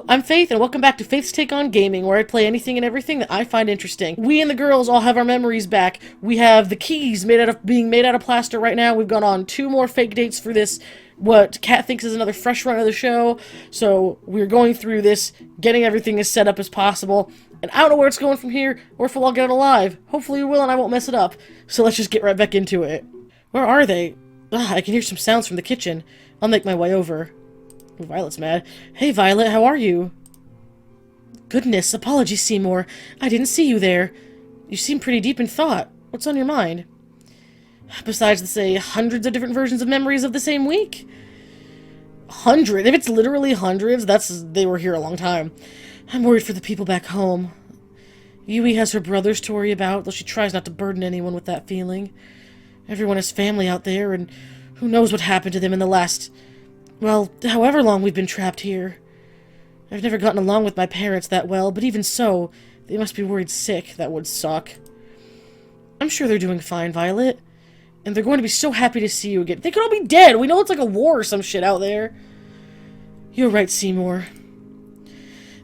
I'm Faith, and welcome back to Faith's Take on Gaming, where I play anything and everything that I find interesting. We and the girls all have our memories back. We have the keys being made out of plaster right now. We've gone on 2 more fake dates for this, what Kat thinks is another fresh run of the show. So we're going through this, getting everything as set up as possible. And I don't know where it's going from here, or if we'll all get it alive. Hopefully we will, and I won't mess it up. So let's just get right back into it. Where are they? I can hear some sounds from the kitchen. I'll make my way over. Violet's mad. Hey, Violet, how are you? Goodness, apologies, Seymour. I didn't see you there. You seem pretty deep in thought. What's on your mind? Besides the, say, hundreds of different versions of memories of the same week? Hundreds? If it's literally hundreds, they were here a long time. I'm worried for the people back home. Yui has her brothers to worry about, though she tries not to burden anyone with that feeling. Everyone has family out there, and who knows what happened to them in the last... well, however long we've been trapped here. I've never gotten along with my parents that well, but even so, they must be worried sick. That would suck. I'm sure they're doing fine, Violet. And they're going to be so happy to see you again. They could all be dead! We know it's like a war or some shit out there. You're right, Seymour.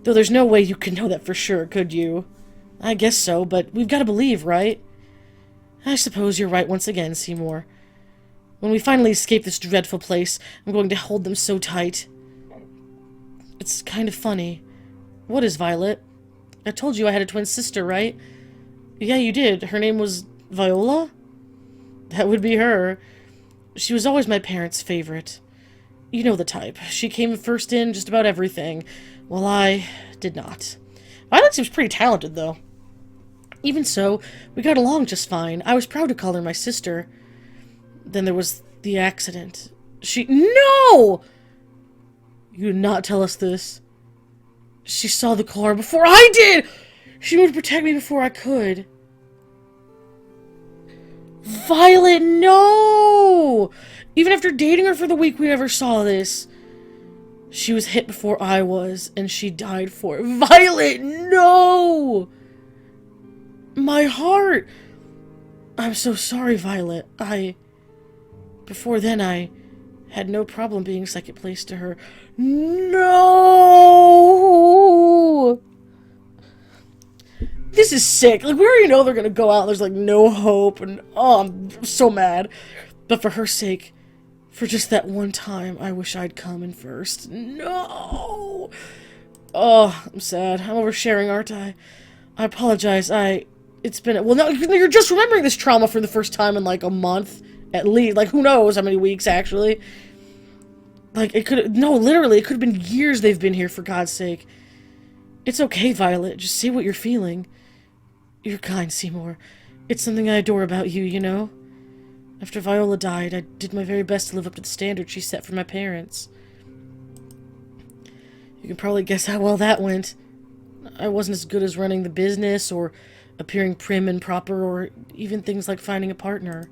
Though there's no way you could know that for sure, could you? I guess so, but we've got to believe, right? I suppose you're right once again, Seymour. When we finally escape this dreadful place, I'm going to hold them so tight. It's kind of funny. What is, Violet? I told you I had a twin sister, right? Yeah, you did. Her name was Viola? That would be her. She was always my parents' favorite. You know the type. She came first in just about everything, while I did not. Violet seems pretty talented, though. Even so, we got along just fine. I was proud to call her my sister. Then there was the accident. No! You did not tell us this. She saw the car before I did! She wanted to protect me before I could. Violet, no! Even after dating her for the week, we never saw this. She was hit before I was, and she died for it. Violet, no! My heart! I'm so sorry, Violet. Before then, I had no problem being second place to her. No! This is sick. Like, we already know they're gonna go out and there's, like, no hope, and, oh, I'm so mad. But for her sake, for just that one time, I wish I'd come in first. No! Oh, I'm sad. I'm oversharing, aren't I? I apologize. It's been... well, no, you're just remembering this trauma for the first time in, like, a month. At least, like, who knows how many weeks, actually. Like, it could... no, literally, it could have been years they've been here, for God's sake. It's okay, Violet. Just say what you're feeling. You're kind, Seymour. It's something I adore about you, you know? After Viola died, I did my very best to live up to the standard she set for my parents. You can probably guess how well that went. I wasn't as good as running the business, or appearing prim and proper, or even things like finding a partner.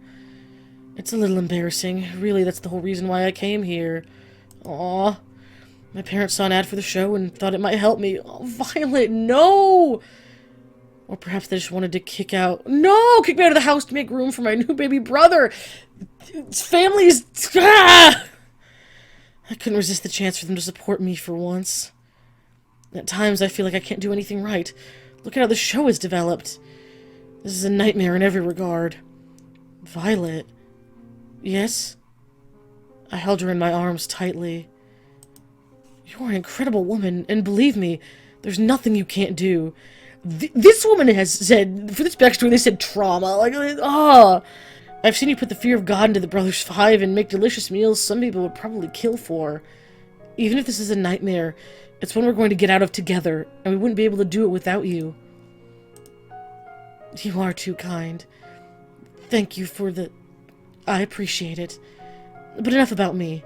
It's a little embarrassing. Really, that's the whole reason why I came here. Aww. My parents saw an ad for the show and thought it might help me. Oh, Violet, no! Or perhaps they just wanted to kick me out of the house to make room for my new baby brother! Family is... ah! I couldn't resist the chance for them to support me for once. At times, I feel like I can't do anything right. Look at how the show is developed. This is a nightmare in every regard. Violet... yes? I held her in my arms tightly. You're an incredible woman, and believe me, there's nothing you can't do. This woman has said, for this backstory, they said trauma. Like, ah! I've seen you put the fear of God into the Brothers 5 and make delicious meals some people would probably kill for. Even if this is a nightmare, it's one we're going to get out of together, and we wouldn't be able to do it without you. You are too kind. Thank you for the... I appreciate it. But enough about me.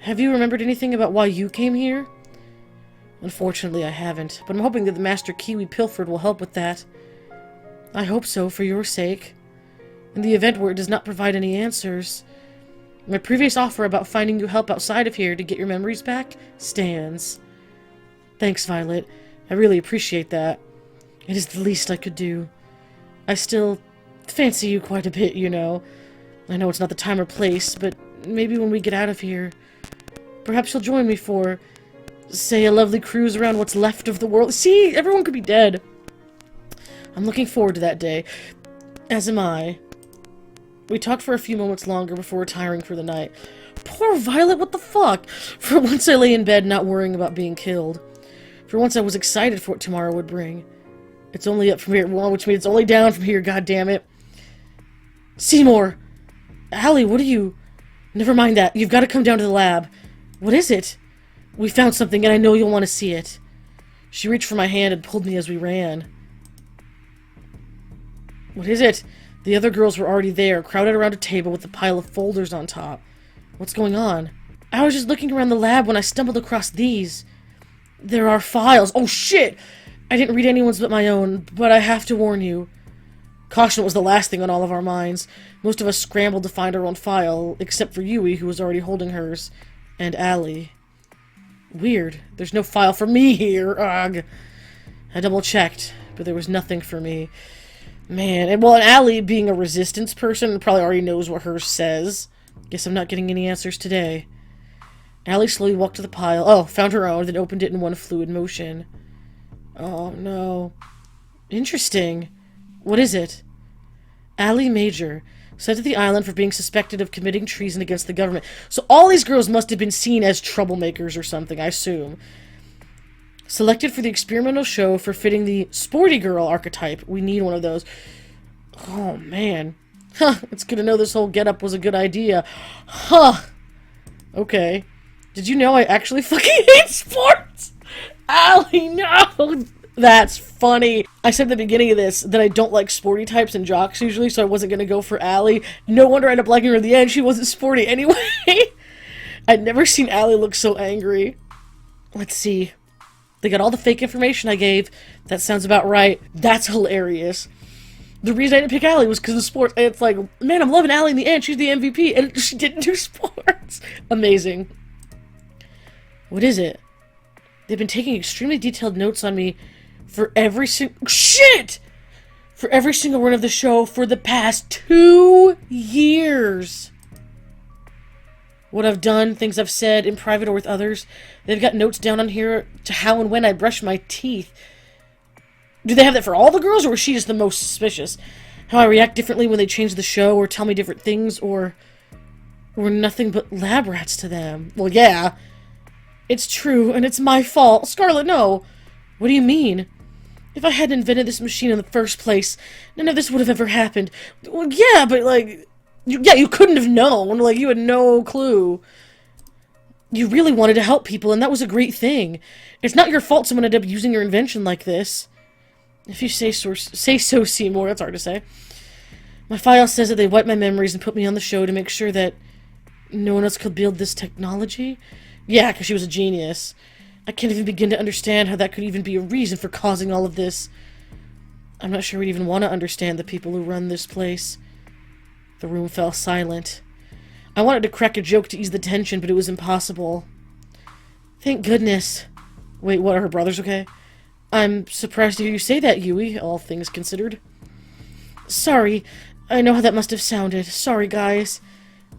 Have you remembered anything about why you came here? Unfortunately, I haven't, but I'm hoping that the master key we pilfered will help with that. I hope so, for your sake. In the event where it does not provide any answers, my previous offer about finding you help outside of here to get your memories back stands. Thanks, Violet. I really appreciate that. It is the least I could do. I still fancy you quite a bit, you know. I know it's not the time or place, but maybe when we get out of here, perhaps you'll join me for Say a lovely cruise around what's left of the world. See, everyone could be dead. I'm looking forward to that day. As am I. We talked for a few moments longer before retiring for the night. Poor Violet, what the fuck? For once I lay in bed not worrying about being killed. For once I was excited for what tomorrow would bring. It's only up from here, well, which means it's only down from here, goddammit. Seymour! Allie, what are you... Never mind that. You've got to come down to the lab. What is it? We found something, and I know you'll want to see it. She reached for my hand and pulled me as we ran. What is it? The other girls were already there, crowded around a table with a pile of folders on top. What's going on? I was just looking around the lab when I stumbled across these. There are files. Oh, shit! I didn't read anyone's but my own, but I have to warn you. Caution was the last thing on all of our minds. Most of us scrambled to find our own file, except for Yui, who was already holding hers, and Allie. Weird. There's no file for me here. Ugh. I double-checked, but there was nothing for me. Man, and well, and Allie, being a resistance person, probably already knows what hers says. Guess I'm not getting any answers today. Allie slowly walked to the pile. Oh, found her own, then opened it in one fluid motion. Oh, no. Interesting. What is it? Allie Major, sent to the island for being suspected of committing treason against the government. So all these girls must have been seen as troublemakers or something, I assume. Selected for the experimental show for fitting the sporty girl archetype. We need one of those. Oh, man. Huh, it's good to know this whole getup was a good idea. Huh. Okay. Did you know I actually fucking hate sports? Allie, no! That's funny. I said at the beginning of this that I don't like sporty types and jocks usually, so I wasn't going to go for Allie. No wonder I ended up liking her in the end. She wasn't sporty anyway. I'd never seen Allie look so angry. Let's see. They got all the fake information I gave. That sounds about right. That's hilarious. The reason I didn't pick Allie was because of sports. And it's like, man, I'm loving Allie in the end. She's the MVP. And she didn't do sports. Amazing. What is it? They've been taking extremely detailed notes on me for every single... Shit! For every single run of the show for the past 2 years. What I've done, things I've said in private or with others. They've got notes down on here to how and when I brush my teeth. Do they have that for all the girls, or was she just the most suspicious? How I react differently when they change the show, or tell me different things, or we're nothing but lab rats to them. Well, yeah. It's true, and it's my fault. Scarlet, no. What do you mean? If I hadn't invented this machine in the first place, none of this would have ever happened. Well, yeah, but, like... you couldn't have known. Like, you had no clue. You really wanted to help people, and that was a great thing. It's not your fault someone ended up using your invention like this. If you say so, Seymour. That's hard to say. My file says that they wiped my memories and put me on the show to make sure that no one else could build this technology. Yeah, because she was a genius. I can't even begin to understand how that could even be a reason for causing all of this. I'm not sure we'd even want to understand the people who run this place. The room fell silent. I wanted to crack a joke to ease the tension, but it was impossible. Thank goodness. Wait, what, are her brothers okay? I'm surprised to hear you say that, Yui, all things considered. Sorry. I know how that must have sounded. Sorry, guys.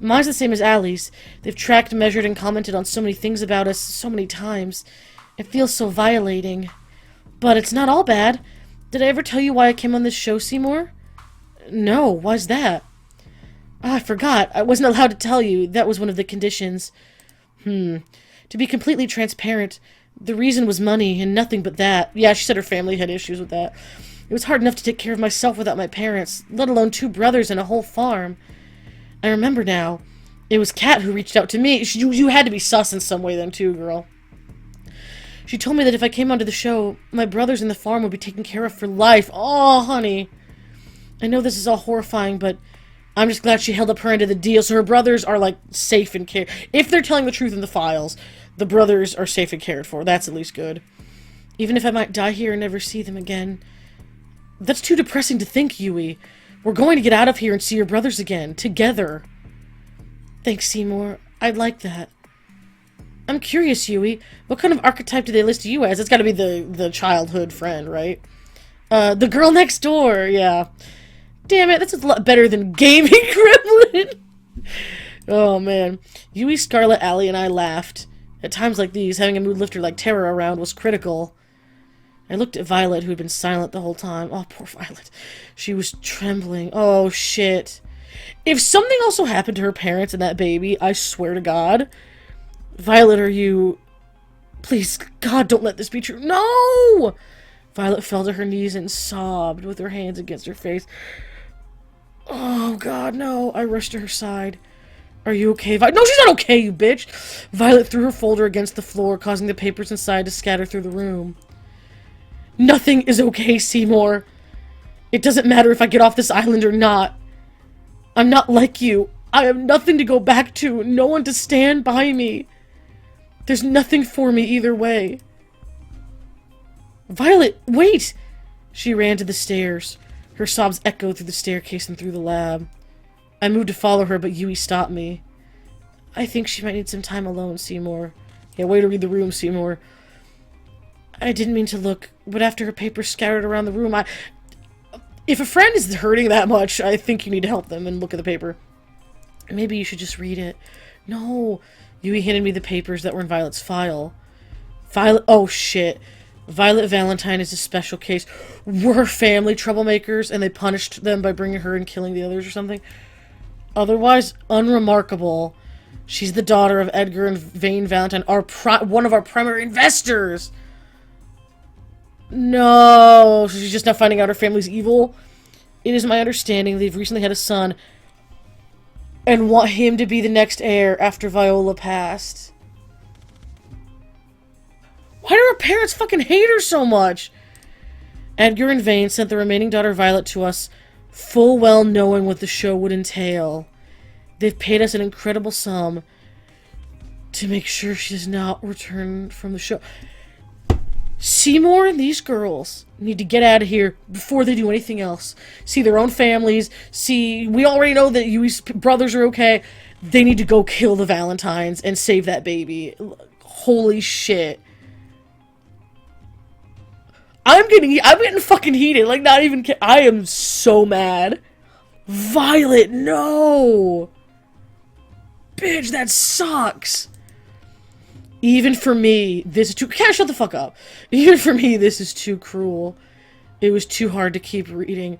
Mine's the same as Allie's. They've tracked, measured, and commented on so many things about us so many times. It feels so violating. But it's not all bad. Did I ever tell you why I came on this show, Seymour? No, why's that? Oh, I forgot. I wasn't allowed to tell you. That was one of the conditions. To be completely transparent, the reason was money, and nothing but that. Yeah, she said her family had issues with that. It was hard enough to take care of myself without my parents, let alone 2 brothers and a whole farm. I remember now. It was Kat who reached out to me. You had to be sus in some way then, too, girl. She told me that if I came onto the show, my brothers and the farm would be taken care of for life. Oh, honey. I know this is all horrifying, but I'm just glad she held up her end of the deal, so her brothers are, like, safe and cared. If they're telling the truth in the files, the brothers are safe and cared for. That's at least good. Even if I might die here and never see them again. That's too depressing to think, Yui. We're going to get out of here and see your brothers again. Together. Thanks, Seymour. I'd like that. I'm curious, Yui. What kind of archetype do they list you as? It's gotta be the childhood friend, right? The girl next door, yeah. Damn it, that's a lot better than gaming gremlin. Oh, man. Yui, Scarlet, Allie, and I laughed. At times like these, having a mood lifter like Tara around was critical. I looked at Violet, who had been silent the whole time. Oh, poor Violet. She was trembling. Oh, shit. If something also happened to her parents and that baby, I swear to God. Violet, are you... Please, God, don't let this be true. No! Violet fell to her knees and sobbed with her hands against her face. Oh, God, no. I rushed to her side. Are you okay, Violet? No, she's not okay, you bitch! Violet threw her folder against the floor, causing the papers inside to scatter through the room. Nothing is okay, Seymour. It doesn't matter if I get off this island or not. I'm not like you. I have nothing to go back to, no one to stand by me. There's nothing for me either way. Violet, wait! She ran to the stairs. Her sobs echoed through the staircase and through the lab. I moved to follow her, but Yui stopped me. I think she might need some time alone, Seymour. Yeah, way to read the room, Seymour. I didn't mean to look, but after her papers scattered around the room, If a friend is hurting that much, I think you need to help them and look at the paper. Maybe you should just read it. No. Yui handed me the papers that were in Violet's file. Violet... Oh, shit. Violet Valentine is a special case. Were her family troublemakers, and they punished them by bringing her and killing the others or something? Otherwise, unremarkable. She's the daughter of Edgar and Vane Valentine, one of our primary investors! No! So she's just now finding out her family's evil? It is my understanding they've recently had a son and want him to be the next heir after Viola passed. Why do her parents fucking hate her so much? Edgar and Vane sent the remaining daughter Violet to us, full well knowing what the show would entail. They've paid us an incredible sum to make sure she does not return from the show. Seymour and these girls need to get out of here before they do anything else. See their own families. See, we already know that Yui's brothers are okay. They need to go kill the Valentines and save that baby. Holy shit. I'm getting fucking heated. Like, not even I am so mad. Violet, no! Bitch, that sucks. Even for me, this is too... Can't shut the fuck up. Even for me, this is too cruel. It was too hard to keep reading.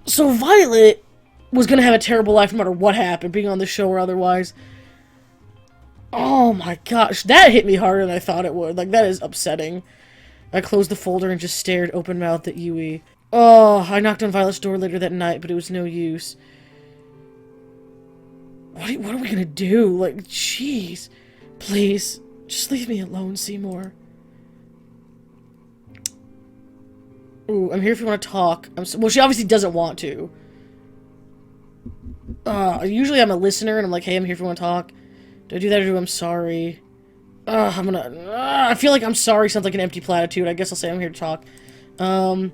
So Violet was gonna have a terrible life no matter what happened, being on the show or otherwise. Oh my gosh, that hit me harder than I thought it would. Like, that is upsetting. I closed the folder and just stared open-mouthed at Yui. Oh, I knocked on Violet's door later that night, but it was no use. What are we gonna do? Like, jeez. Please, just leave me alone, Seymour. Ooh, I'm here if you want to talk. Well, she obviously doesn't want to. Usually I'm a listener, and I'm like, hey, I'm here if you want to talk. Do I do that or do I'm sorry? I feel like I'm sorry sounds like an empty platitude. I guess I'll say I'm here to talk. Even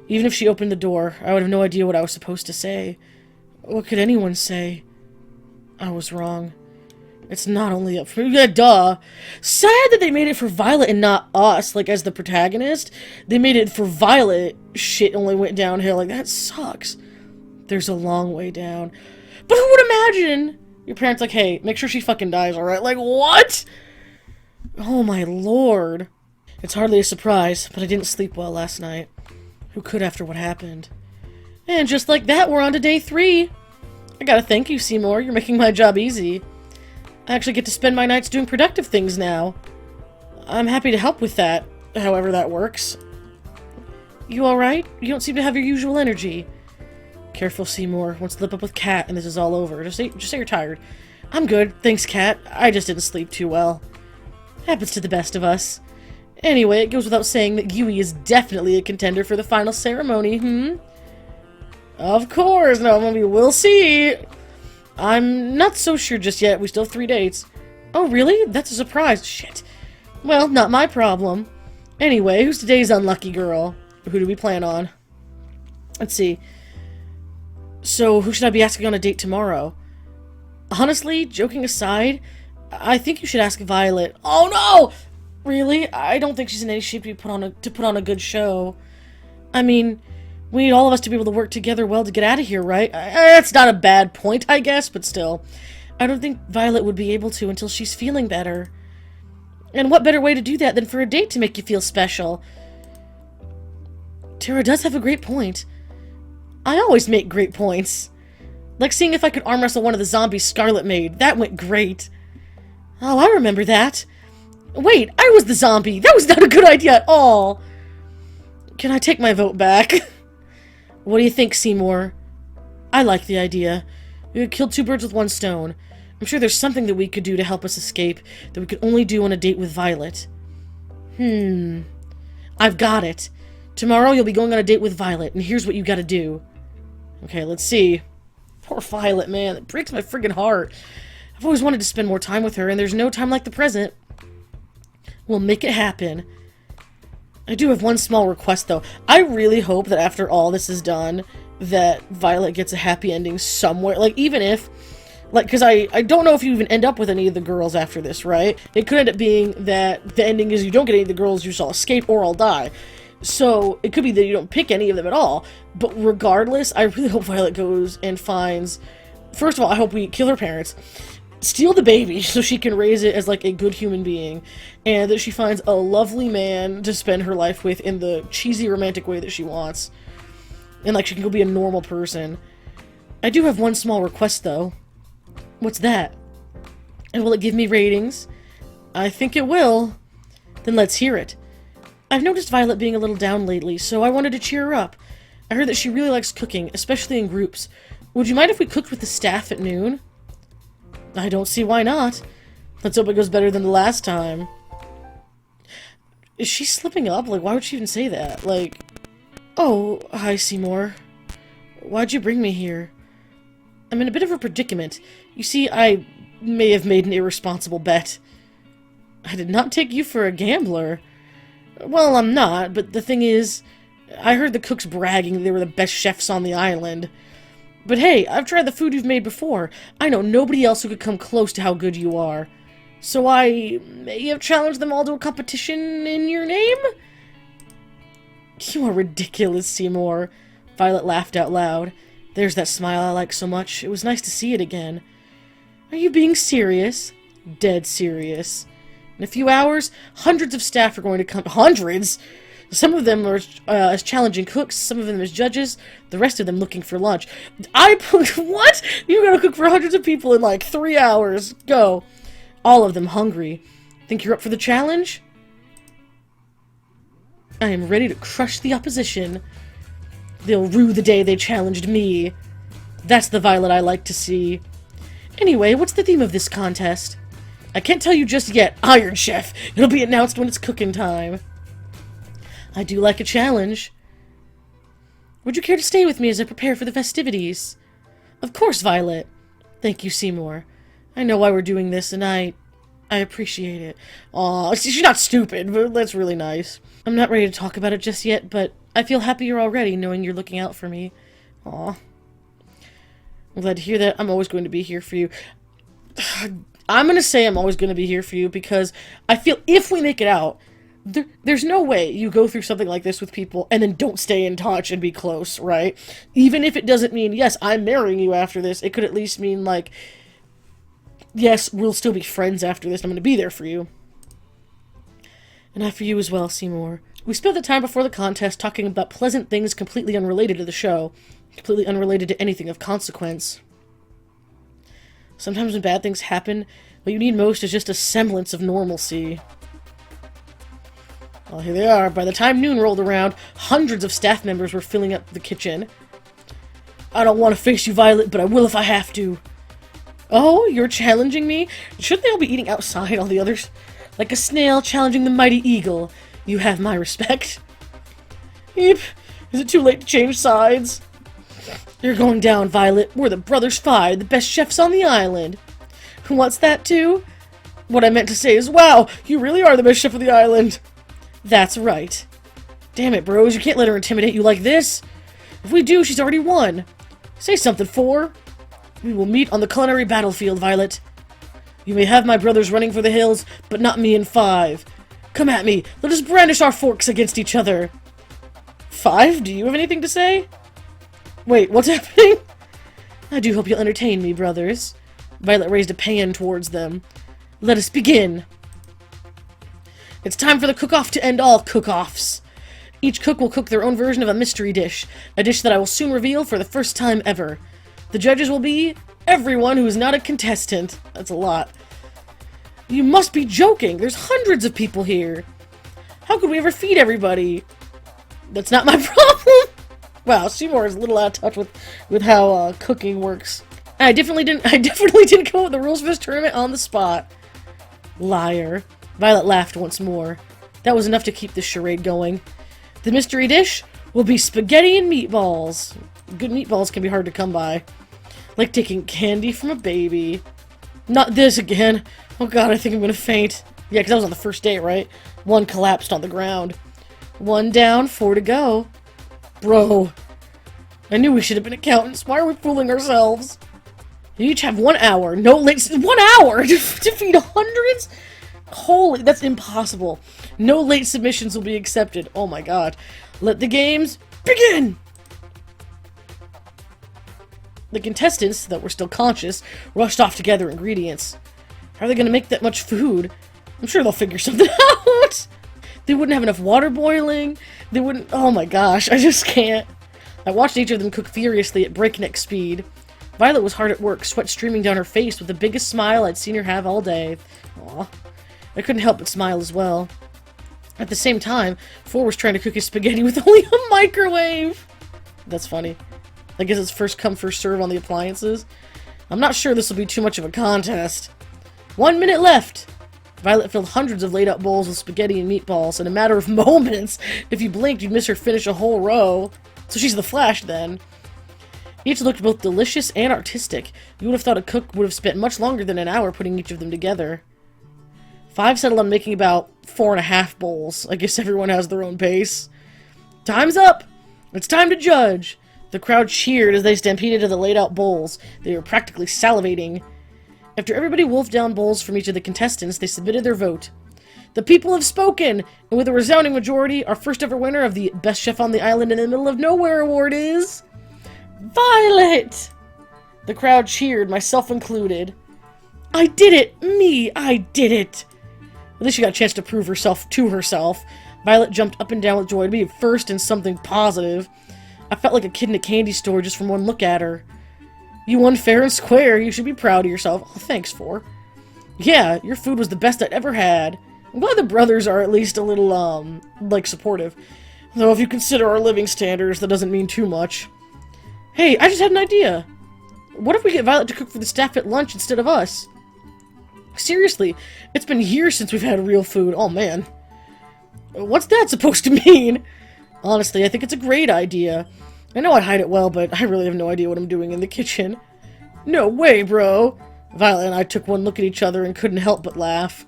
if she opened the door, I would have no idea what I was supposed to say. What could anyone say? I was wrong. It's not only up for me. Yeah, duh. Sad that they made it for Violet and not us, like, as the protagonist. They made it for Violet. Shit only went downhill. Like, that sucks. There's a long way down. But who would imagine your parents like, hey, make sure she fucking dies, alright? Like, what? Oh my lord. It's hardly a surprise, but I didn't sleep well last night. Who could after what happened? And just like that, we're on to day 3. I gotta thank you, Seymour. You're making my job easy. I actually get to spend my nights doing productive things now. I'm happy to help with that, however that works. You alright? You don't seem to have your usual energy. Careful, Seymour. Won't slip up with Kat and this is all over. Just say you're tired. I'm good. Thanks, Kat. I just didn't sleep too well. Happens to the best of us. Anyway, it goes without saying that Yui is definitely a contender for the final ceremony, Of course. No, maybe we'll see. I'm not so sure just yet. We still have 3 dates. Oh, really? That's a surprise. Shit. Well, not my problem. Anyway, who's today's unlucky girl? Who do we plan on? Let's see. So, who should I be asking on a date tomorrow? Honestly, joking aside, I think you should ask Violet. Oh, no! Really? I don't think she's in any shape to put on a good show. I mean... we need all of us to be able to work together well to get out of here, right? That's not a bad point, I guess, but still. I don't think Violet would be able to until she's feeling better. And what better way to do that than for a date to make you feel special? Tara does have a great point. I always make great points. Like seeing if I could arm wrestle one of the zombies Scarlet made. That went great. Oh, I remember that. Wait, I was the zombie. That was not a good idea at all. Can I take my vote back? What do you think, Seymour? I like the idea. We could kill two birds with one stone. I'm sure there's something that we could do to help us escape that we could only do on a date with Violet. I've got it. Tomorrow you'll be going on a date with Violet, and here's what you gotta do. Okay, let's see. Poor Violet, man. It breaks my friggin' heart. I've always wanted to spend more time with her, and there's no time like the present. We'll make it happen. I do have one small request, though. I really hope that after all this is done, that Violet gets a happy ending somewhere. Like, even if... Like, because I don't know if you even end up with any of the girls after this, right? It could end up being that the ending is you don't get any of the girls, you just all escape or all die. So, it could be that you don't pick any of them at all. But regardless, I really hope Violet goes and finds... First of all, I hope we kill her parents. Steal the baby so she can raise it as, like, a good human being. And that she finds a lovely man to spend her life with in the cheesy romantic way that she wants. And, like, she can go be a normal person. I do have one small request, though. What's that? And will it give me ratings? I think it will. Then let's hear it. I've noticed Violet being a little down lately, so I wanted to cheer her up. I heard that she really likes cooking, especially in groups. Would you mind if we cooked with the staff at noon? I don't see why not. Let's hope it goes better than the last time. Is she slipping up? Like, why would she even say that? Like, oh, hi, Seymour. Why'd you bring me here? I'm in a bit of a predicament. You see, I may have made an irresponsible bet. I did not take you for a gambler. Well, I'm not, but the thing is, I heard the cooks bragging they were the best chefs on the island. But hey, I've tried the food you've made before. I know nobody else who could come close to how good you are. So I may have challenged them all to a competition in your name? You are ridiculous, Seymour. Violet laughed out loud. There's that smile I like so much. It was nice to see it again. Are you being serious? Dead serious. In a few hours, hundreds of staff are going to come. Hundreds? Some of them are as challenging cooks, some of them as judges, the rest of them looking for lunch. What? You're gonna cook for hundreds of people in like 3 hours. Go. All of them hungry. Think you're up for the challenge? I am ready to crush the opposition. They'll rue the day they challenged me. That's the Violet I like to see. Anyway, what's the theme of this contest? I can't tell you just yet, Iron Chef. It'll be announced when it's cooking time. I do like a challenge. Would you care to stay with me as I prepare for the festivities? Of course, Violet. Thank you, Seymour. I know why we're doing this, and I appreciate it. Aw, she's not stupid, but that's really nice. I'm not ready to talk about it just yet, but I feel happier already knowing you're looking out for me. Aw. I'm glad to hear that. I'm always going to be here for you. I'm going to say I'm always going to be here for you because I feel if we make it out, there's no way you go through something like this with people and then don't stay in touch and be close, right? Even if it doesn't mean, yes, I'm marrying you after this, it could at least mean, like, yes, we'll still be friends after this, I'm going to be there for you. And I for you as well, Seymour. We spent the time before the contest talking about pleasant things completely unrelated to the show, completely unrelated to anything of consequence. Sometimes when bad things happen, what you need most is just a semblance of normalcy. Well, here they are. By the time noon rolled around, hundreds of staff members were filling up the kitchen. I don't want to face you, Violet, but I will if I have to. Oh, you're challenging me? Shouldn't they all be eating outside, all the others? Like a snail challenging the mighty eagle. You have my respect. Eep. Is it too late to change sides? You're going down, Violet. We're the Brothers Five, the best chefs on the island. What's that, too? What I meant to say is, wow, you really are the best chef of the island. That's right. Damn it, bros, you can't let her intimidate you like this. If we do, she's already won. Say something, Four. We will meet on the culinary battlefield, Violet. You may have my brothers running for the hills, but not me in Five. Come at me. Let us brandish our forks against each other. Five, do you have anything to say? Wait, what's happening? I do hope you'll entertain me, brothers. Violet raised a pan towards them. Let us begin. It's time for the cook-off to end all cook-offs. Each cook will cook their own version of a mystery dish, a dish that I will soon reveal for the first time ever. The judges will be everyone who is not a contestant. That's a lot. You must be joking. There's hundreds of people here. How could we ever feed everybody? That's not my problem. Wow, Seymour is a little out of touch with how cooking works. I definitely didn't come up with the rules for this tournament on the spot. Liar. Violet laughed once more. That was enough to keep this charade going. The mystery dish will be spaghetti and meatballs. Good meatballs can be hard to come by. Like taking candy from a baby. Not this again. Oh god, I think I'm gonna faint. Yeah, because that was on the first date, right? One collapsed on the ground. 1 down, 4 to go. Bro. I knew we should have been accountants. Why are we fooling ourselves? You each have 1 hour. No late... 1 hour to feed hundreds? Holy... That's impossible. No late submissions will be accepted. Oh my god. Let the games begin! The contestants, that were still conscious, rushed off to gather ingredients. How are they going to make that much food? I'm sure they'll figure something out! They wouldn't have enough water boiling. They wouldn't... Oh my gosh, I just can't. I watched each of them cook furiously at breakneck speed. Violet was hard at work, sweat streaming down her face with the biggest smile I'd seen her have all day. Aw. I couldn't help but smile as well. At the same time, Four was trying to cook his spaghetti with only a microwave! That's funny. I guess it's first come, first serve on the appliances. I'm not sure this will be too much of a contest. 1 minute left! Violet filled hundreds of laid-out bowls with spaghetti and meatballs in a matter of moments. If you blinked, you'd miss her finish a whole row. So she's the Flash, then. Each looked both delicious and artistic. You would have thought a cook would have spent much longer than an hour putting each of them together. 5 settled on making about 4.5 bowls. I guess everyone has their own pace. Time's up! It's time to judge! The crowd cheered as they stampeded to the laid-out bowls. They were practically salivating. After everybody wolfed down bowls from each of the contestants, they submitted their vote. The people have spoken! And with a resounding majority, our first ever winner of the Best Chef on the Island in the Middle of Nowhere award is... Violet! The crowd cheered, myself included. I did it! Me! I did it! At least she got a chance to prove herself to herself. Violet jumped up and down with joy to be first in something positive. I felt like a kid in a candy store just from one look at her. You won fair and square. You should be proud of yourself. Oh, thanks, Four. Yeah, your food was the best I'd ever had. I'm glad the brothers are at least a little, like, supportive. Though if you consider our living standards, that doesn't mean too much. Hey, I just had an idea. What if we get Violet to cook for the staff at lunch instead of us? Seriously, it's been years since we've had real food. Oh, man. What's that supposed to mean? Honestly, I think it's a great idea. I know I hide it well, but I really have no idea what I'm doing in the kitchen. No way, bro! Violet and I took one look at each other and couldn't help but laugh.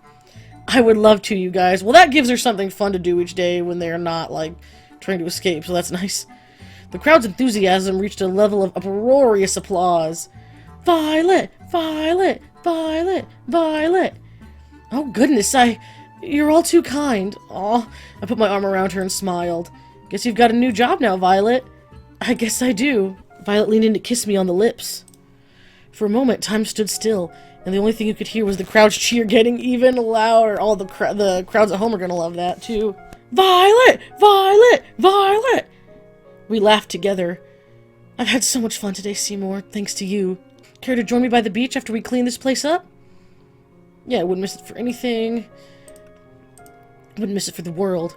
I would love to, you guys. Well, that gives her something fun to do each day when they're not, like, trying to escape, so that's nice. The crowd's enthusiasm reached a level of uproarious applause. Violet! Violet! Violet! Violet! Oh, goodness, you're all too kind. Aw, I put my arm around her and smiled. Guess you've got a new job now, Violet. I guess I do. Violet leaned in to kiss me on the lips. For a moment, time stood still, and the only thing you could hear was the crowd's cheer getting even louder. All the crowds at home are gonna love that, too. Violet! Violet! Violet! We laughed together. I've had so much fun today, Seymour, thanks to you. Care to join me by the beach after we clean this place up? Yeah, I wouldn't miss it for anything. I wouldn't miss it for the world.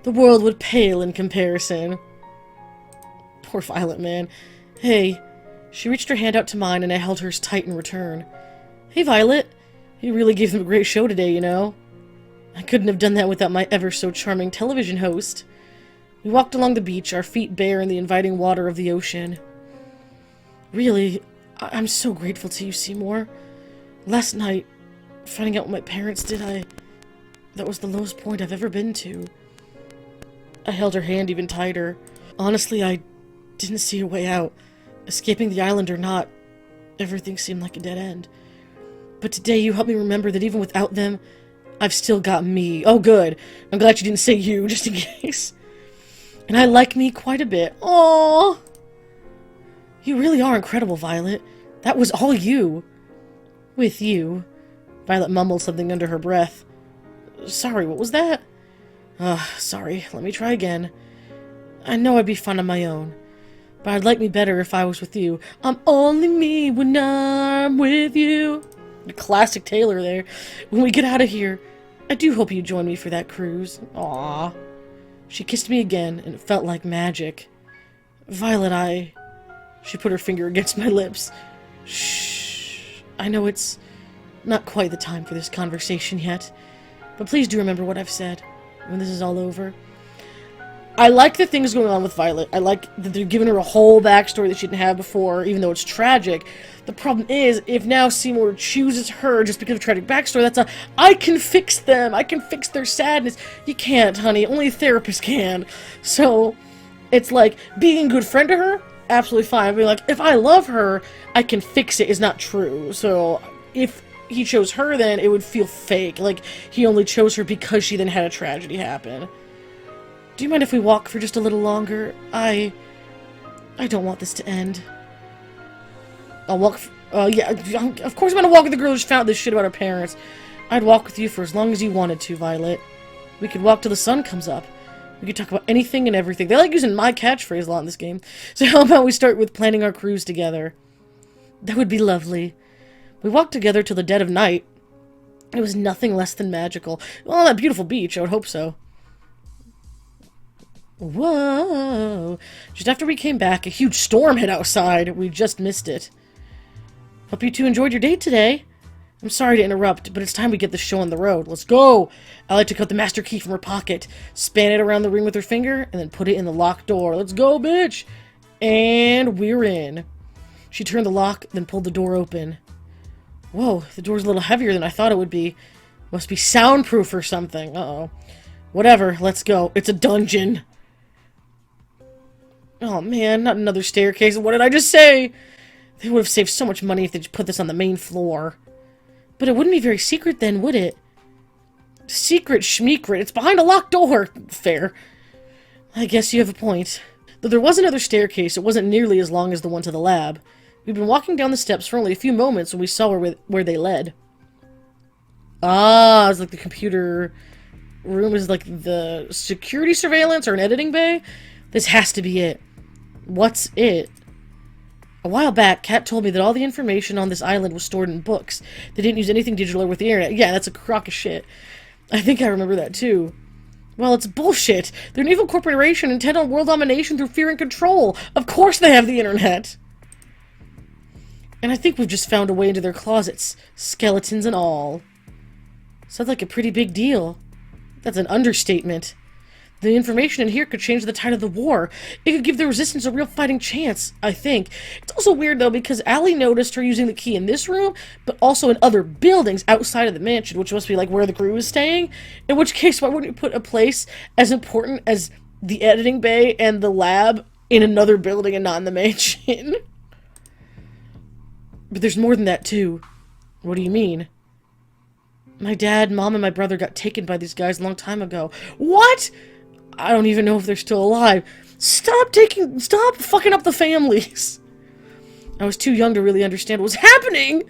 The world would pale in comparison. Poor Violet, man. Hey. She reached her hand out to mine, and I held hers tight in return. Hey, Violet. You really gave them a great show today, you know? I couldn't have done that without my ever-so-charming television host. We walked along the beach, our feet bare in the inviting water of the ocean. Really, I'm so grateful to you, Seymour. Last night, finding out what my parents did, that was the lowest point I've ever been to. I held her hand even tighter. Honestly, I didn't see a way out. Escaping the island or not, everything seemed like a dead end. But today you helped me remember that even without them, I've still got me. Oh, good. I'm glad you didn't say you, just in case. And I like me quite a bit. Aww! You really are incredible, Violet. That was all you. With you. Violet mumbled something under her breath. Sorry, what was that? Sorry. Let me try again. I know I'd be fun on my own, but I'd like me better if I was with you. I'm only me when I'm with you. Classic Taylor there. When we get out of here, I do hope you join me for that cruise. Aww. She kissed me again, and it felt like magic. Violet, She put her finger against my lips. Shh. I know it's not quite the time for this conversation yet, but please do remember what I've said when this is all over. I like the things going on with Violet. I like that they're giving her a whole backstory that she didn't have before, even though it's tragic. The problem is, if now Seymour chooses her just because of tragic backstory, I can fix them. I can fix their sadness. You can't, honey. Only a therapist can. So, it's like, being a good friend to her, absolutely fine. Being like, if I love her, I can fix it is not true. So, if he chose her, then it would feel fake. Like, he only chose her because she then had a tragedy happen. Do you mind if we walk for just a little longer? I don't want this to end. I'll walk... yeah, of course I'm gonna walk with the girl who just found out this shit about her parents. I'd walk with you for as long as you wanted to, Violet. We could walk till the sun comes up. We could talk about anything and everything. They like using my catchphrase a lot in this game. So how about we start with planning our cruise together? That would be lovely. We walked together till the dead of night. It was nothing less than magical. Well, on that beautiful beach, I would hope so. Whoa! Just after we came back, a huge storm hit outside. We just missed it. Hope you two enjoyed your date today. I'm sorry to interrupt, but it's time we get the show on the road. Let's go! Ally took out the master key from her pocket, span it around the ring with her finger, and then put it in the locked door. Let's go, bitch! And we're in. She turned the lock, then pulled the door open. Whoa, the door's a little heavier than I thought it would be. Must be soundproof or something. Uh-oh. Whatever, let's go. It's a dungeon. Oh man, not another staircase. What did I just say? They would have saved so much money if they just put this on the main floor. But it wouldn't be very secret then, would it? Secret schmeekret. It's behind a locked door. Fair. I guess you have a point. Though there was another staircase, it wasn't nearly as long as the one to the lab. We'd been walking down the steps for only a few moments when we saw where they led. Ah, it's like the computer room is like the security surveillance or an editing bay. This has to be it. What's it? A while back, Kat told me that all the information on this island was stored in books. They didn't use anything digital or with the internet. Yeah, that's a crock of shit. I think I remember that too. Well, it's bullshit. They're an evil corporation intent on world domination through fear and control. Of course they have the internet. And I think we've just found a way into their closets. Skeletons and all. Sounds like a pretty big deal. That's an understatement. The information in here could change the tide of the war. It could give the resistance a real fighting chance, I think. It's also weird, though, because Allie noticed her using the key in this room, but also in other buildings outside of the mansion, which must be, like, where the crew is staying. In which case, why wouldn't you put a place as important as the editing bay and the lab in another building and not in the mansion? But there's more than that, too. What do you mean? My dad, mom, and my brother got taken by these guys a long time ago. What?! I don't even know if they're still alive. Stop fucking up the families. I was too young to really understand what was happening.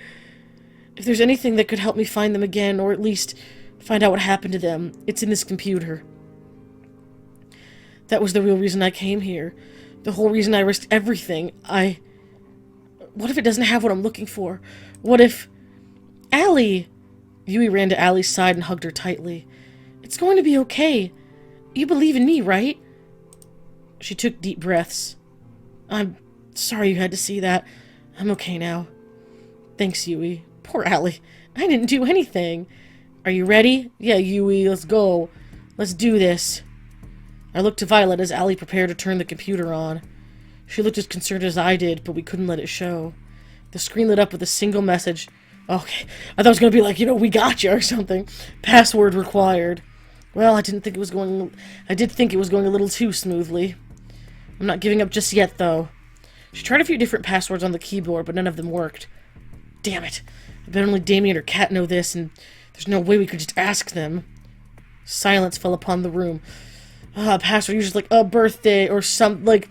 If there's anything that could help me find them again, or at least find out what happened to them, it's in this computer. That was the real reason I came here. The whole reason I risked everything. What if it doesn't have what I'm looking for? What if... Allie! Yui ran to Allie's side and hugged her tightly. It's going to be okay. You believe in me, right? She took deep breaths. I'm sorry you had to see that. I'm okay now. Thanks, Yui. Poor Allie. I didn't do anything. Are you ready? Yeah, Yui, let's go. Let's do this. I looked to Violet as Allie prepared to turn the computer on. She looked as concerned as I did, but we couldn't let it show. The screen lit up with a single message. Okay, I thought it was going to be like, we got you or something. Password required. Well, I did think it was going a little too smoothly. I'm not giving up just yet, though. She tried a few different passwords on the keyboard, but none of them worked. Damn it. I bet only Damien or Kat know this, and there's no way we could just ask them. Silence fell upon the room. Password usually like a birthday or some, like,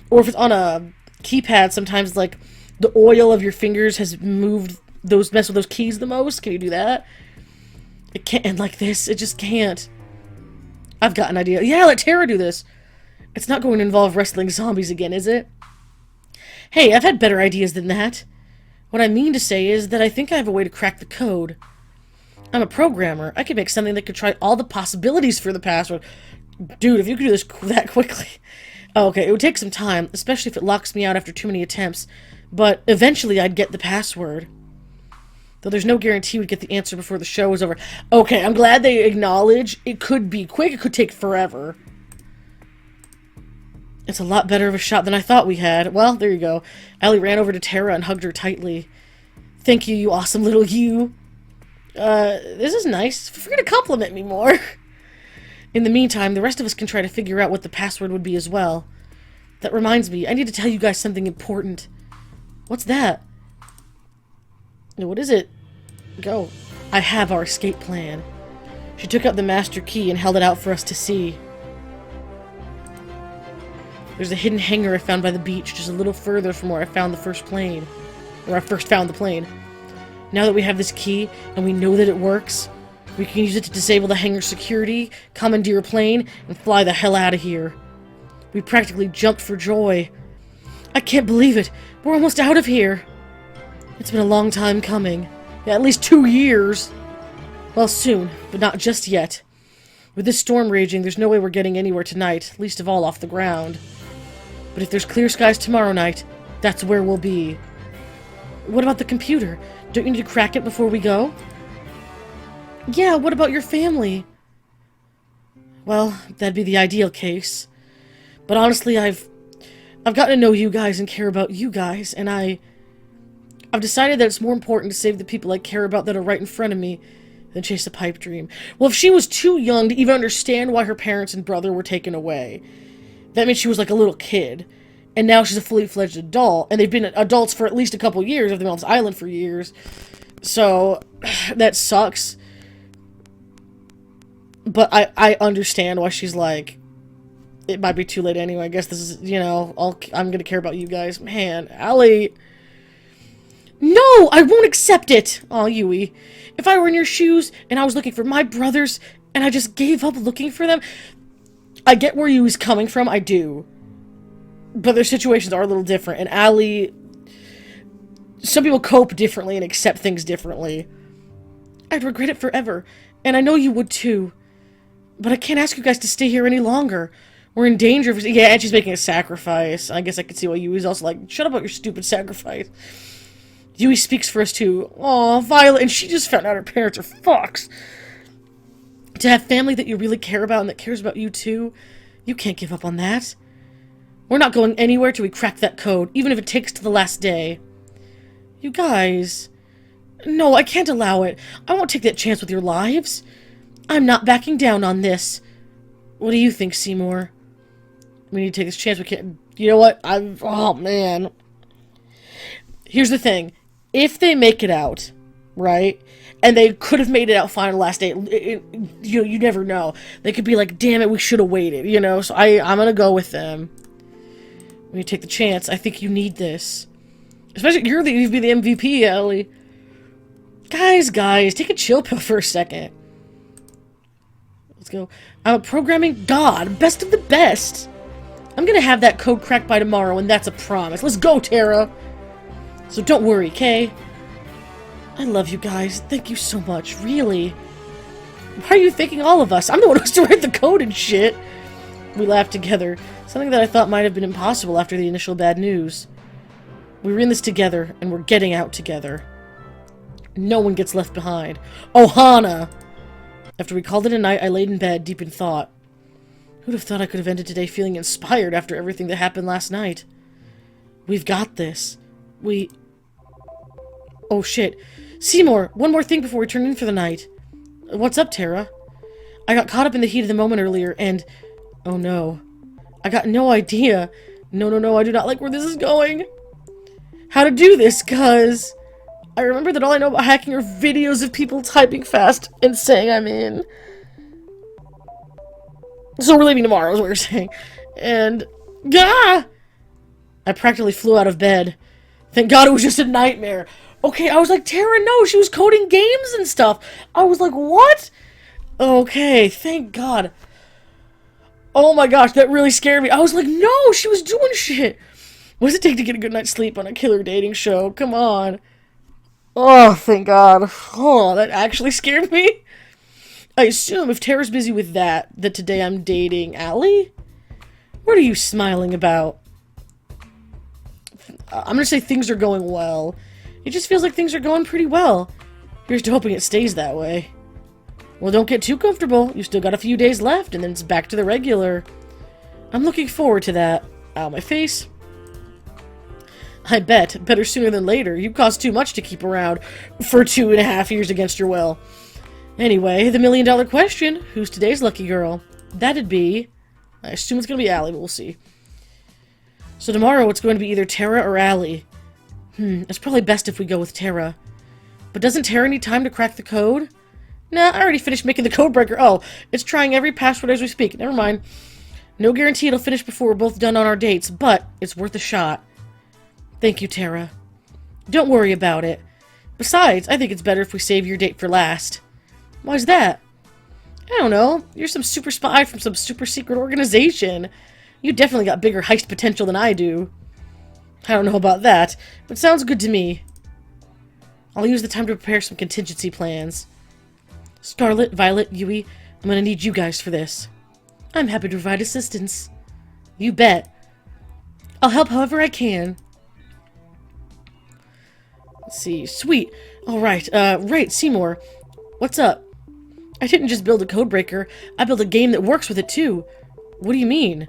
or if it's on a keypad, sometimes, like, the oil of your fingers has moved mess with those keys the most? Can you do that? It can't end like this. It just can't. I've got an idea. Yeah, let Tara do this. It's not going to involve wrestling zombies again, is it? Hey, I've had better ideas than that. What I mean to say is that I think I have a way to crack the code. I'm a programmer. I could make something that could try all the possibilities for the password. Dude, if you could do this that quickly. Oh, okay, it would take some time, especially if it locks me out after too many attempts. But eventually I'd get the password. Though there's no guarantee we'd get the answer before the show was over. Okay, I'm glad they acknowledge it could be quick, it could take forever. It's a lot better of a shot than I thought we had. Well, there you go. Allie ran over to Tara and hugged her tightly. Thank you, you awesome little you. This is nice. Feel free to compliment me more. In the meantime, the rest of us can try to figure out what the password would be as well. That reminds me, I need to tell you guys something important. What's that? What is it? Go. I have our escape plan. She took out the master key and held it out for us to see. There's a hidden hangar I found by the beach, just a little further from where I found the first plane. Where I first found the plane. Now that we have this key, and we know that it works, we can use it to disable the hangar security, commandeer a plane, and fly the hell out of here. We practically jumped for joy. I can't believe it. We're almost out of here. It's been a long time coming. Yeah, at least 2 years. Well, soon, but not just yet. With this storm raging, there's no way we're getting anywhere tonight, least of all off the ground. But if there's clear skies tomorrow night, that's where we'll be. What about the computer? Don't you need to crack it before we go? Yeah, what about your family? Well, that'd be the ideal case. But honestly, I've gotten to know you guys and care about you guys, and I've decided that it's more important to save the people I care about that are right in front of me than chase a pipe dream. Well, if she was too young to even understand why her parents and brother were taken away, that means she was like a little kid. And now she's a fully fledged adult, and they've been adults for at least a couple years, they've been on this island for years. So, that sucks. But I understand why she's like, it might be too late anyway. I guess this is, you know, I'm gonna care about you guys. Man, Allie. No, I won't accept it! Aw, Yui. If I were in your shoes, and I was looking for my brothers, and I just gave up looking for them, I get where Yui's coming from, I do. But their situations are a little different, and Allie... Some people cope differently and accept things differently. I'd regret it forever, and I know you would too. But I can't ask you guys to stay here any longer. We're in danger of... Yeah, and she's making a sacrifice. I guess I could see why Yui's also like, shut up about your stupid sacrifice. Yui speaks for us too. Aw, Violet, and she just found out her parents are fucks. To have family that you really care about and that cares about you too, you can't give up on that. We're not going anywhere till we crack that code, even if it takes to the last day. You guys... No, I can't allow it. I won't take that chance with your lives. I'm not backing down on this. What do you think, Seymour? We need to take this chance. We can't... You know what? Oh, man. Here's the thing. If they make it out, right? And they could have made it out fine last day. You never know. They could be like, damn it, we should have waited, you know? So I'm gonna go with them. When you take the chance, I think you need this. Especially, you'd be the MVP, Ellie. Guys, take a chill pill for a second. Let's go. I'm a programming god. Best of the best. I'm gonna have that code cracked by tomorrow, and that's a promise. Let's go, Tara. So don't worry, okay? I love you guys. Thank you so much. Really. Why are you thanking all of us? I'm the one who has to write the code and shit. We laughed together. Something that I thought might have been impossible after the initial bad news. We were in this together, and we're getting out together. No one gets left behind. Ohana! After we called it a night, I laid in bed, deep in thought. Who'd have thought I could have ended today feeling inspired after everything that happened last night? We've got this. Oh, shit. Seymour, one more thing before we turn in for the night. What's up, Tara? I got caught up in the heat of the moment earlier, and... Oh, no. I got no idea. No, I do not like where this is going. How to do this, cuz... I remember that all I know about hacking are videos of people typing fast and saying I'm in. So we're leaving tomorrow, is what you're saying. And... Gah! I practically flew out of bed. Thank God it was just a nightmare. Okay, I was like, Tara, no, she was coding games and stuff. I was like, what? Okay, thank God. Oh my gosh, that really scared me. I was like, no, she was doing shit. What does it take to get a good night's sleep on a killer dating show? Come on. Oh, thank God. Oh, that actually scared me. I assume if Tara's busy with that today I'm dating Allie? What are you smiling about? I'm gonna say things are going well. It just feels like things are going pretty well. Here's to hoping it stays that way. Well, don't get too comfortable. You still got a few days left, and then it's back to the regular. I'm looking forward to that. Ow, my face. I bet. Better sooner than later. You cost too much to keep around for 2.5 years against your will. Anyway, the $1,000,000 question. Who's today's lucky girl? That'd be... I assume it's going to be Allie, but we'll see. So tomorrow it's going to be either Tara or Allie. It's probably best if we go with Tara. But doesn't Tara need time to crack the code? Nah, I already finished making the code breaker. Oh, it's trying every password as we speak. Never mind. No guarantee it'll finish before we're both done on our dates, but it's worth a shot. Thank you, Tara. Don't worry about it. Besides, I think it's better if we save your date for last. Why's that? I don't know. You're some super spy from some super secret organization. You definitely got bigger heist potential than I do. I don't know about that, but sounds good to me. I'll use the time to prepare some contingency plans. Scarlet, Violet, Yui, I'm gonna need you guys for this. I'm happy to provide assistance. You bet. I'll help however I can. Let's see. Sweet. Alright, right, Seymour. What's up? I didn't just build a codebreaker. I built a game that works with it, too. What do you mean?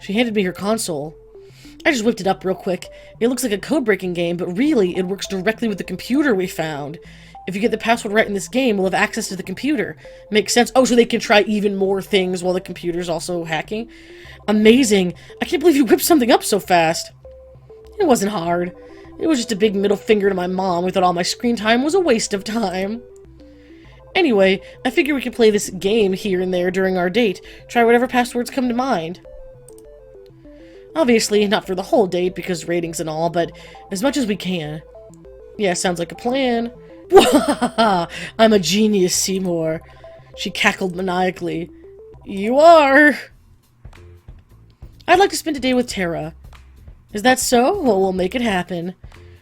She handed me her console. I just whipped it up real quick. It looks like a code-breaking game, but really, it works directly with the computer we found. If you get the password right in this game, we'll have access to the computer. Makes sense. Oh, so they can try even more things while the computer's also hacking? Amazing. I can't believe you whipped something up so fast. It wasn't hard. It was just a big middle finger to my mom who thought all my screen time was a waste of time. Anyway, I figure we could play this game here and there during our date. Try whatever passwords come to mind. Obviously, not for the whole date because ratings and all, but as much as we can. Yeah, sounds like a plan. I'm a genius, Seymour. She cackled maniacally. You are. I'd like to spend a day with Tara. Is that so? Well, we'll make it happen.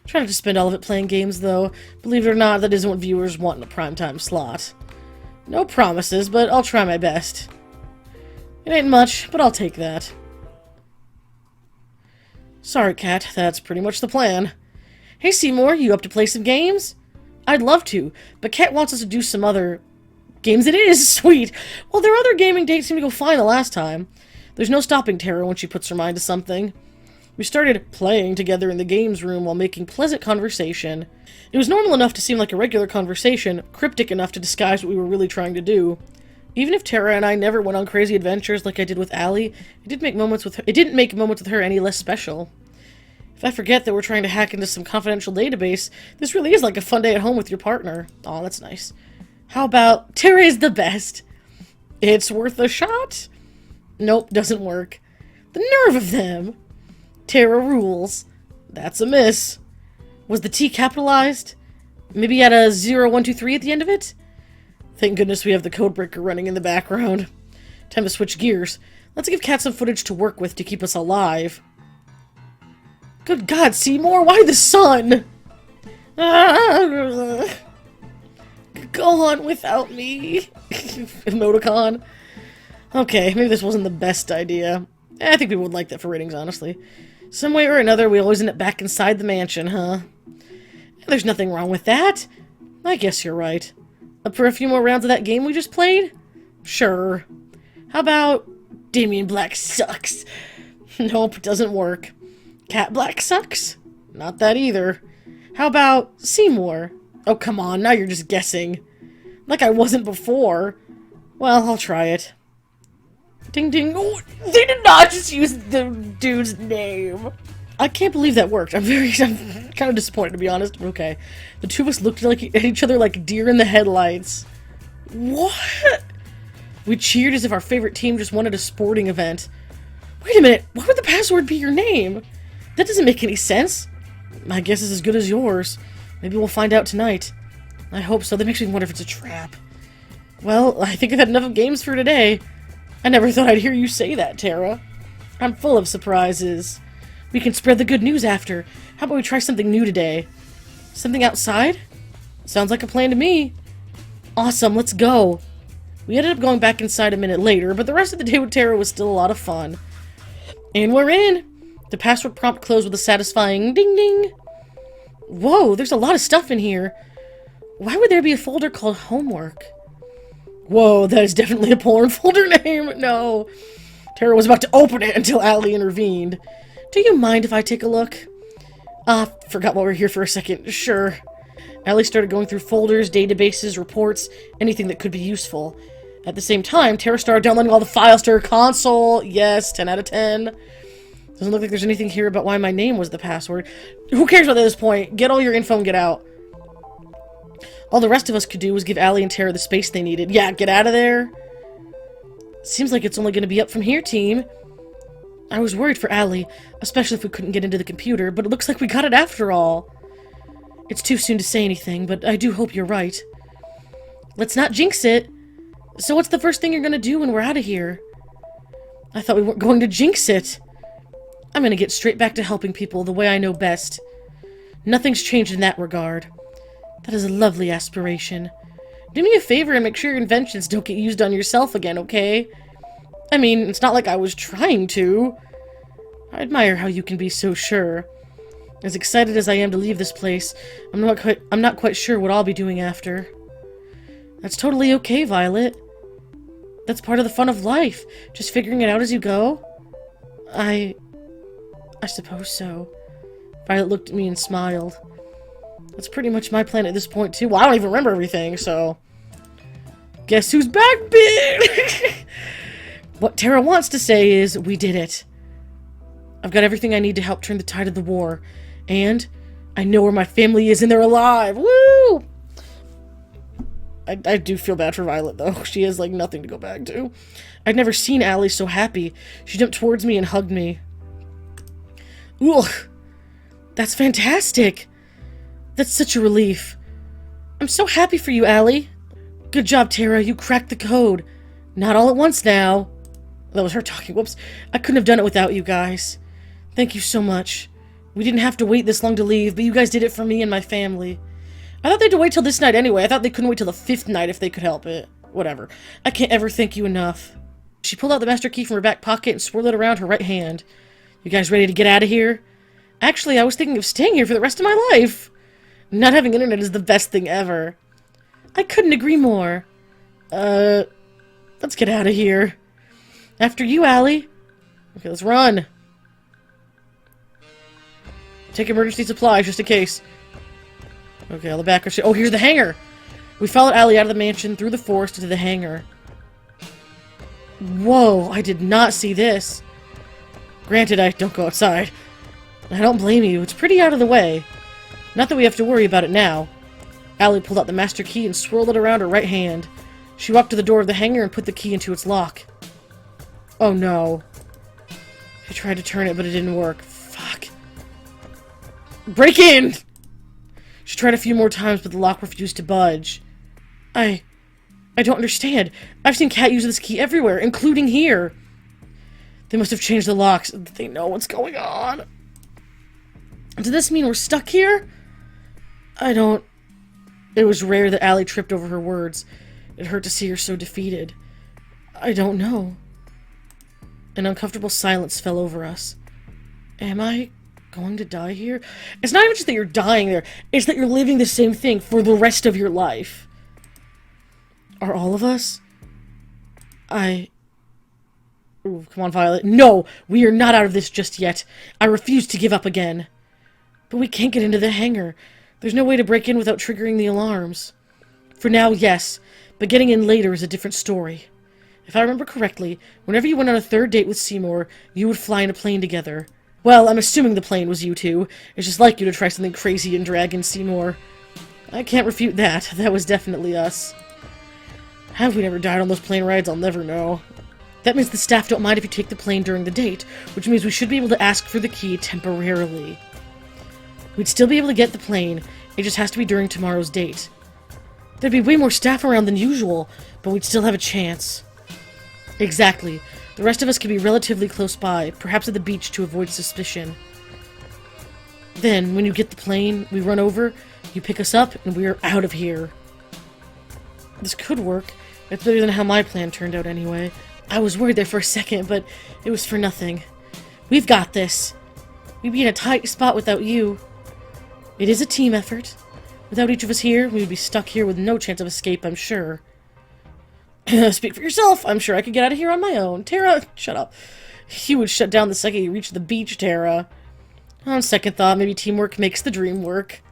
Try not to spend all of it playing games, though. Believe it or not, that isn't what viewers want in a primetime slot. No promises, but I'll try my best. It ain't much, but I'll take that. Sorry, Kat, that's pretty much the plan. Hey, Seymour, you up to play some games? I'd love to, but Kat wants us to do some other... Games it is! Sweet! Well, their other gaming dates seemed to go fine the last time. There's no stopping Tara when she puts her mind to something. We started playing together in the games room while making pleasant conversation. It was normal enough to seem like a regular conversation, cryptic enough to disguise what we were really trying to do. Even if Tara and I never went on crazy adventures like I did with Allie, it didn't make moments with her any less special. If I forget that we're trying to hack into some confidential database, this really is like a fun day at home with your partner. Aw, that's nice. How about, Tara is the best? It's worth a shot? Nope, doesn't work. The nerve of them! Tara rules. That's a miss. Was the T capitalized? Maybe had a 0123 at the end of it? Thank goodness we have the codebreaker running in the background. Time to switch gears. Let's give Kat some footage to work with to keep us alive. Good God, Seymour, why the sun? Go on without me. Emoticon. Okay, maybe this wasn't the best idea. I think people would like that for ratings, honestly. Some way or another, we always end up back inside the mansion, huh? There's nothing wrong with that. I guess you're right. Up for a few more rounds of that game we just played? Sure. How about... Damien Black sucks. Nope, doesn't work. Cat Black sucks? Not that either. How about Seymour? Oh, come on, now you're just guessing. Like I wasn't before. Well, I'll try it. Ding ding. Oh, they did not just use the dude's name. I can't believe that worked. I'm kind of disappointed, to be honest. Okay. The two of us looked at each other like deer in the headlights. What? We cheered as if our favorite team just won at a sporting event. Wait a minute. Why would the password be your name? That doesn't make any sense. My guess is as good as yours. Maybe we'll find out tonight. I hope so. That makes me wonder if it's a trap. Well, I think I've had enough of games for today. I never thought I'd hear you say that, Tara. I'm full of surprises. We can spread the good news after. How about we try something new today? Something outside? Sounds like a plan to me. Awesome, let's go. We ended up going back inside a minute later, but the rest of the day with Tara was still a lot of fun. And we're in! The password prompt closed with a satisfying ding ding. Whoa, there's a lot of stuff in here. Why would there be a folder called homework? Whoa, that is definitely a porn folder name. No. Tara was about to open it until Allie intervened. Do you mind if I take a look? Forgot why we're here for a second. Sure. Allie started going through folders, databases, reports, anything that could be useful. At the same time, Tara started downloading all the files to her console. Yes, 10 out of 10. Doesn't look like there's anything here about why my name was the password. Who cares about this point? Get all your info and get out. All the rest of us could do was give Allie and Tara the space they needed. Yeah, get out of there. Seems like it's only going to be up from here, team. I was worried for Allie, especially if we couldn't get into the computer, but it looks like we got it after all. It's too soon to say anything, but I do hope you're right. Let's not jinx it. So what's the first thing you're going to do when we're out of here? I thought we weren't going to jinx it. I'm going to get straight back to helping people the way I know best. Nothing's changed in that regard. That is a lovely aspiration. Do me a favor and make sure your inventions don't get used on yourself again, okay? I mean, it's not like I was trying to. I admire how you can be so sure. As excited as I am to leave this place, I'm not quite sure what I'll be doing after. That's totally okay, Violet. That's part of the fun of life. Just figuring it out as you go. I suppose so. Violet looked at me and smiled. That's pretty much my plan at this point, too. Well, I don't even remember everything, so... Guess who's back, bitch? What Tara wants to say is, we did it. I've got everything I need to help turn the tide of the war. And I know where my family is and they're alive. Woo! I do feel bad for Violet, though. She has, like, nothing to go back to. I'd never seen Allie so happy. She jumped towards me and hugged me. Ugh! That's fantastic! That's such a relief. I'm so happy for you, Allie. Good job, Tara. You cracked the code. Not all at once now. That was her talking. Whoops. I couldn't have done it without you guys. Thank you so much. We didn't have to wait this long to leave, but you guys did it for me and my family. I thought they had to wait till this night anyway. I thought they couldn't wait till the 5th night if they could help it. Whatever. I can't ever thank you enough. She pulled out the master key from her back pocket and swirled it around her right hand. You guys ready to get out of here? Actually, I was thinking of staying here for the rest of my life. Not having internet is the best thing ever. I couldn't agree more. Let's get out of here. After you, Allie. Okay, let's run. Take emergency supplies, just in case. Okay, all the back. Oh, here's the hangar. We followed Allie out of the mansion, through the forest, to the hangar. Whoa, I did not see this. Granted, I don't go outside. I don't blame you. It's pretty out of the way. Not that we have to worry about it now. Allie pulled out the master key and swirled it around her right hand. She walked to the door of the hangar and put the key into its lock. Oh no. She tried to turn it, but it didn't work. Fuck. Break in! She tried a few more times, but the lock refused to budge. I don't understand. I've seen Cat use this key everywhere, including here. They must have changed the locks. They know what's going on. Does this mean we're stuck here? It was rare that Allie tripped over her words. It hurt to see her so defeated. I don't know. An uncomfortable silence fell over us. Am I going to die here? It's not even just that you're dying there. It's that you're living the same thing for the rest of your life. Are all of us? Ooh, come on, Violet. No! We are not out of this just yet. I refuse to give up again. But we can't get into the hangar. There's no way to break in without triggering the alarms. For now, yes. But getting in later is a different story. If I remember correctly, whenever you went on a 3rd date with Seymour, you would fly in a plane together. Well, I'm assuming the plane was you two. It's just like you to try something crazy and drag in Seymour. I can't refute that. That was definitely us. How we never died on those plane rides, I'll never know. That means the staff don't mind if you take the plane during the date, which means we should be able to ask for the key temporarily. We'd still be able to get the plane. It just has to be during tomorrow's date. There'd be way more staff around than usual, but we'd still have a chance. Exactly. The rest of us could be relatively close by, perhaps at the beach to avoid suspicion. Then, when you get the plane, we run over, you pick us up, and we're out of here. This could work. It's better than how my plan turned out anyway. I was worried there for a second, but it was for nothing. We've got this. We'd be in a tight spot without you. It is a team effort. Without each of us here, we would be stuck here with no chance of escape, I'm sure. Speak for yourself. I'm sure I could get out of here on my own. Tara, shut up. You would shut down the second you reach the beach, Tara. On second thought, maybe teamwork makes the dream work.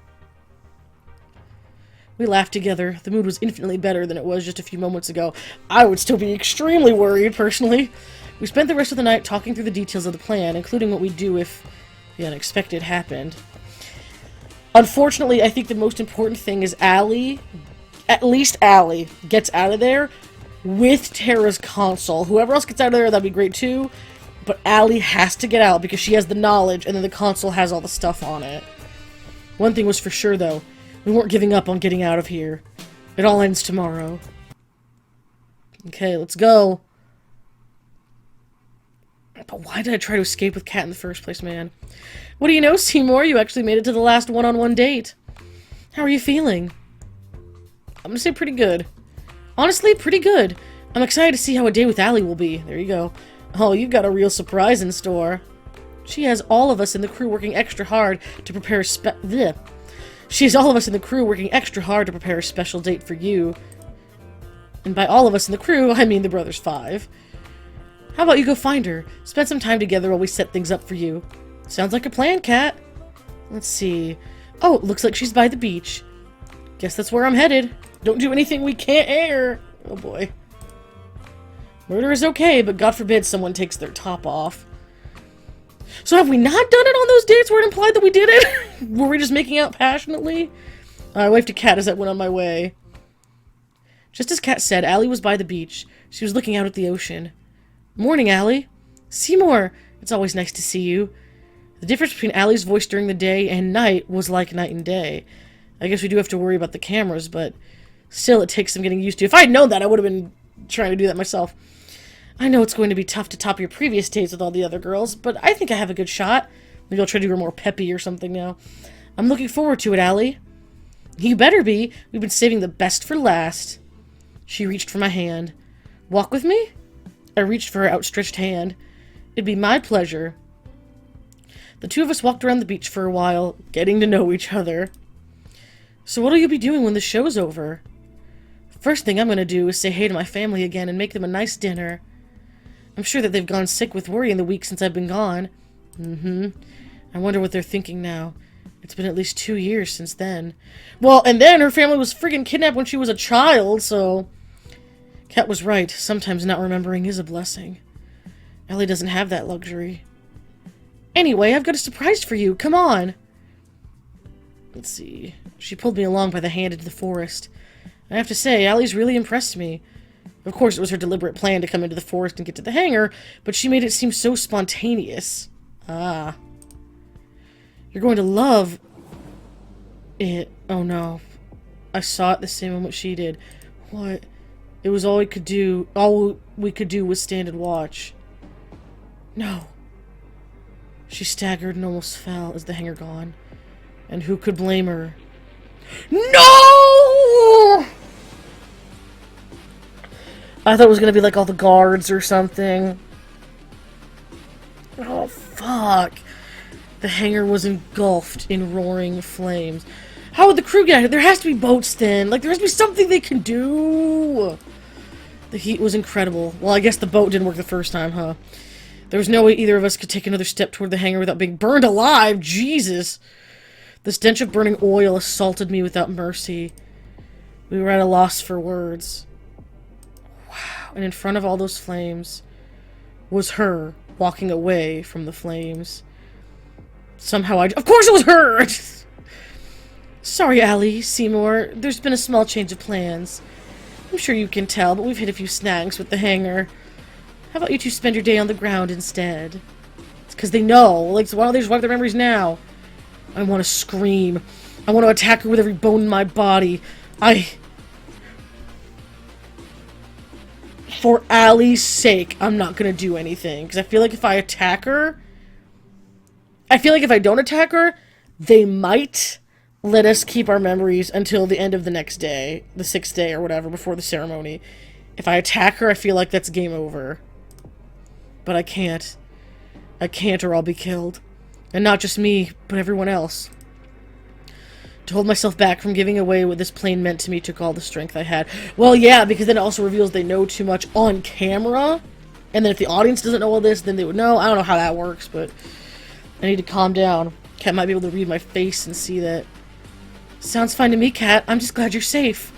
We laughed together. The mood was infinitely better than it was just a few moments ago. I would still be extremely worried, personally. We spent the rest of the night talking through the details of the plan, including what we'd do if the unexpected happened. Unfortunately, I think the most important thing is Allie, at least Allie, gets out of there with Tara's console. Whoever else gets out of there, that'd be great too. But Allie has to get out because she has the knowledge, and then the console has all the stuff on it. One thing was for sure, though. We weren't giving up on getting out of here. It all ends tomorrow. Okay, let's go. But why did I try to escape with Kat in the first place, man? What do you know, Seymour? You actually made it to the last one-on-one date. How are you feeling? I'm gonna say pretty good. Honestly, pretty good. I'm excited to see how a day with Allie will be. There you go. Oh, you've got a real surprise in store. She has all of us in the crew working extra hard to prepare a She has all of us in the crew working extra hard to prepare a special date for you. And by all of us in the crew, I mean the Brothers 5. How about you go find her? Spend some time together while we set things up for you. Sounds like a plan, Kat. Let's see. Oh, looks like she's by the beach. Guess that's where I'm headed. Don't do anything we can't air. Oh boy. Murder is okay, but God forbid someone takes their top off. So have we not done it on those dates where it implied that we did it? Were we just making out passionately? I waved to Kat as I went on my way. Just as Kat said, Allie was by the beach. She was looking out at the ocean. Morning, Allie. Seymour, it's always nice to see you. The difference between Allie's voice during the day and night was like night and day. I guess we do have to worry about the cameras, but still it takes some getting used to. If I had known that, I would have been trying to do that myself. I know it's going to be tough to top your previous dates with all the other girls, but I think I have a good shot. Maybe I'll try to do her more peppy or something now. I'm looking forward to it, Allie. You better be. We've been saving the best for last. She reached for my hand. Walk with me? I reached for her outstretched hand. It'd be my pleasure. The two of us walked around the beach for a while, getting to know each other. So what'll you be doing when the show's over? First thing I'm gonna do is say hey to my family again and make them a nice dinner. I'm sure that they've gone sick with worry in the week since I've been gone. I wonder what they're thinking now. It's been at least 2 years since then. Well, and then her family was friggin' kidnapped when she was a child, so... Kat was right. Sometimes not remembering is a blessing. Ellie doesn't have that luxury. Anyway, I've got a surprise for you. Come on. Let's see. She pulled me along by the hand into the forest. I have to say, Allie's really impressed me. Of course, it was her deliberate plan to come into the forest and get to the hangar, but she made it seem so spontaneous. Ah. You're going to love it. Oh no. I saw it the same moment she did. What? It was all we could do. All we could do was stand and watch. No. She staggered and almost fell as the hangar gone. And who could blame her? No! I thought it was gonna be like all the guards or something. Oh, fuck. The hangar was engulfed in roaring flames. How would the crew get out? There has to be boats then. Like, there has to be something they can do. The heat was incredible. Well, I guess the boat didn't work the first time, huh? There was no way either of us could take another step toward the hangar without being burned alive. Jesus. The stench of burning oil assaulted me without mercy. We were at a loss for words. Wow. And in front of all those flames was her walking away from the flames. Somehow of course it was her! Sorry, Allie, Seymour. There's been a small change of plans. I'm sure you can tell, but we've hit a few snags with the hangar. How about you two spend your day on the ground instead? It's because they know. Like, so why don't they just wipe their memories now? I want to scream. I want to attack her with every bone in my body. For Allie's sake, I'm not gonna do anything. Because I feel like if I attack her... I feel like if I don't attack her, they might let us keep our memories until the end of the next day. The 6th day or whatever, before the ceremony. If I attack her, I feel like that's game over. But I can't. I can't or I'll be killed. And not just me, but everyone else. To hold myself back from giving away what this plane meant to me took all the strength I had. Well, yeah, because then it also reveals they know too much on camera. And then if the audience doesn't know all this, then they would know. I don't know how that works, but I need to calm down. Cat might be able to read my face and see that. Sounds fine to me, Cat. I'm just glad you're safe.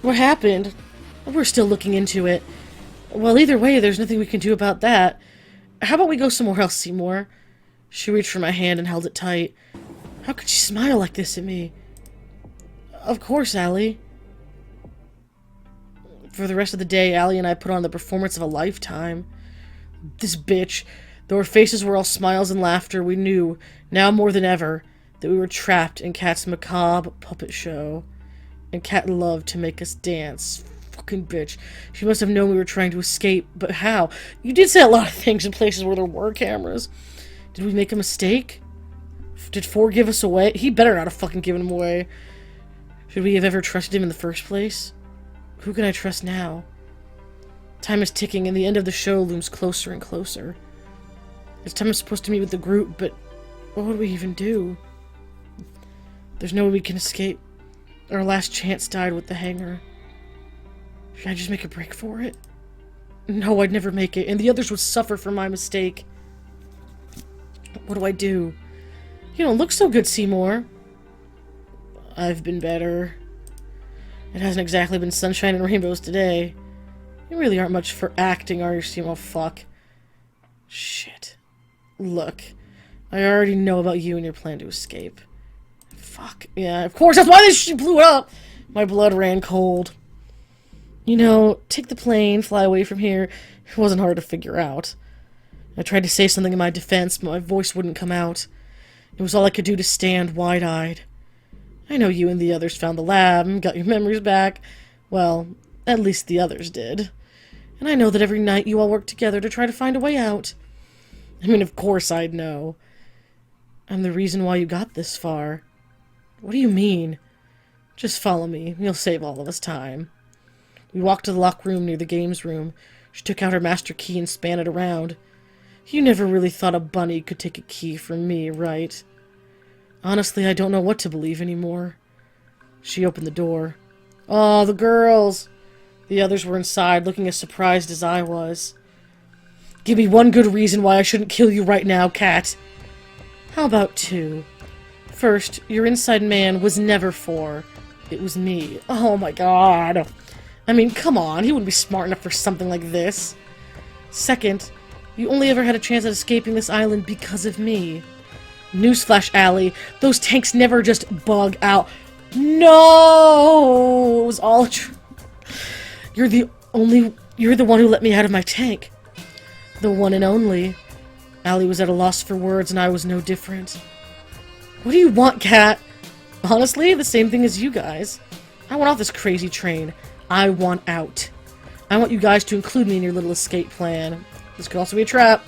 What happened? We're still looking into it. Well, either way, there's nothing we can do about that. How about we go somewhere else, Seymour? She reached for my hand and held it tight. How could she smile like this at me? Of course, Allie. For the rest of the day, Allie and I put on the performance of a lifetime. This bitch. Though our faces were all smiles and laughter, we knew, now more than ever, that we were trapped in Kat's macabre puppet show. And Kat loved to make us dance. Fucking bitch. She must have known we were trying to escape, but how? You did say a lot of things in places where there were cameras. Did we make a mistake? Did Ford give us away? He better not have fucking given him away. Should we have ever trusted him in the first place? Who can I trust now? Time is ticking and the end of the show looms closer and closer. It's time I'm supposed to meet with the group, but what would we even do? There's no way we can escape. Our last chance died with the hangar. Should I just make a break for it? No, I'd never make it, and the others would suffer for my mistake. What do I do? You don't look so good, Seymour. I've been better. It hasn't exactly been sunshine and rainbows today. You really aren't much for acting, are you, Seymour? Fuck. Shit. Look. I already know about you and your plan to escape. Fuck. Yeah, of course, that's why this shit blew up! My blood ran cold. You know, take the plane, fly away from here. It wasn't hard to figure out. I tried to say something in my defense, but my voice wouldn't come out. It was all I could do to stand wide-eyed. I know you and the others found the lab and got your memories back. Well, at least the others did. And I know that every night you all work together to try to find a way out. I mean, of course I'd know. I'm the reason why you got this far. What do you mean? Just follow me. You'll save all of us time. We walked to the locked room near the games room. She took out her master key and span it around. You never really thought a bunny could take a key from me, right? Honestly, I don't know what to believe anymore. She opened the door. Oh, the girls! The others were inside, looking as surprised as I was. Give me one good reason why I shouldn't kill you right now, Kat. How about two? First, your inside man was never four. It was me. Oh my god. I mean, come on, he wouldn't be smart enough for something like this. Second, you only ever had a chance at escaping this island because of me. Newsflash, Allie. Those tanks never just bug out. No! It was all true. You're the one who let me out of my tank. The one and only. Allie was at a loss for words, and I was no different. What do you want, Kat? Honestly, the same thing as you guys. I want off this crazy train. I want out. I want you guys to include me in your little escape plan. This could also be a trap.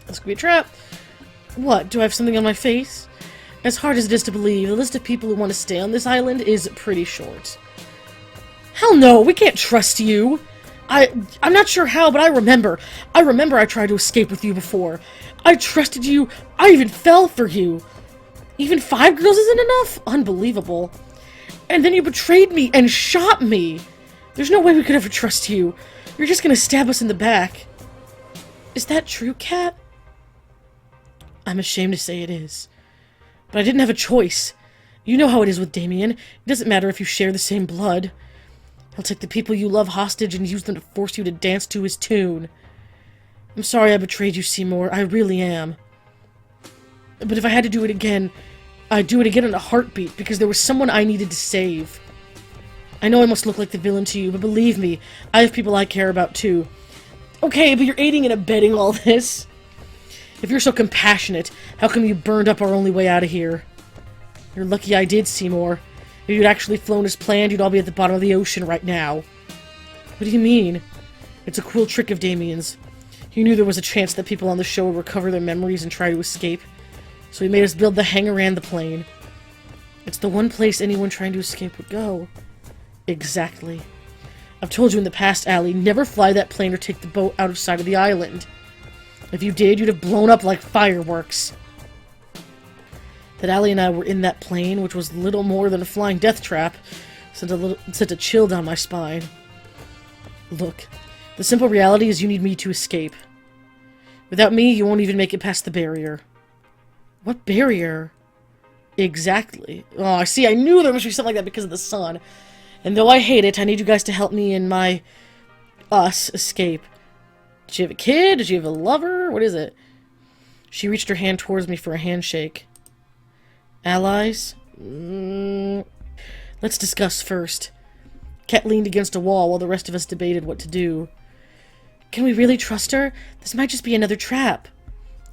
This could be a trap. What, do I have something on my face? As hard as it is to believe, the list of people who want to stay on this island is pretty short. Hell no, we can't trust you! I'm not sure how, but I remember. I tried to escape with you before. I trusted you. I even fell for you. Even 5 girls isn't enough? Unbelievable. And then you betrayed me and shot me. There's no way we could ever trust you. You're just gonna stab us in the back. Is that true, Kat? I'm ashamed to say it is. But I didn't have a choice. You know how it is with Damien. It doesn't matter if you share the same blood. He'll take the people you love hostage and use them to force you to dance to his tune. I'm sorry I betrayed you, Seymour. I really am. But if I had to do it again, I'd do it again in a heartbeat, because there was someone I needed to save. I know I must look like the villain to you, but believe me, I have people I care about too. Okay, but you're aiding and abetting all this. If you're so compassionate, how come you burned up our only way out of here? You're lucky I did, Seymour. If you'd actually flown as planned, you'd all be at the bottom of the ocean right now. What do you mean? It's a cruel trick of Damien's. He knew there was a chance that people on the show would recover their memories and try to escape. So he made us build the hangar and the plane. It's the one place anyone trying to escape would go. Exactly. I've told you in the past, Allie, never fly that plane or take the boat out of sight of the island. If you did, you'd have blown up like fireworks. That Allie and I were in that plane, which was little more than a flying death trap, sent a chill down my spine. Look, the simple reality is you need me to escape. Without me, you won't even make it past the barrier. What barrier? Exactly. Oh, I see. I knew there must be something like that because of the sun. And though I hate it, I need you guys to help me and us escape. Did you have a kid? Did you have a lover? What is it? She reached her hand towards me for a handshake. Allies? Let's discuss first. Kat leaned against a wall while the rest of us debated what to do. Can we really trust her? This might just be another trap.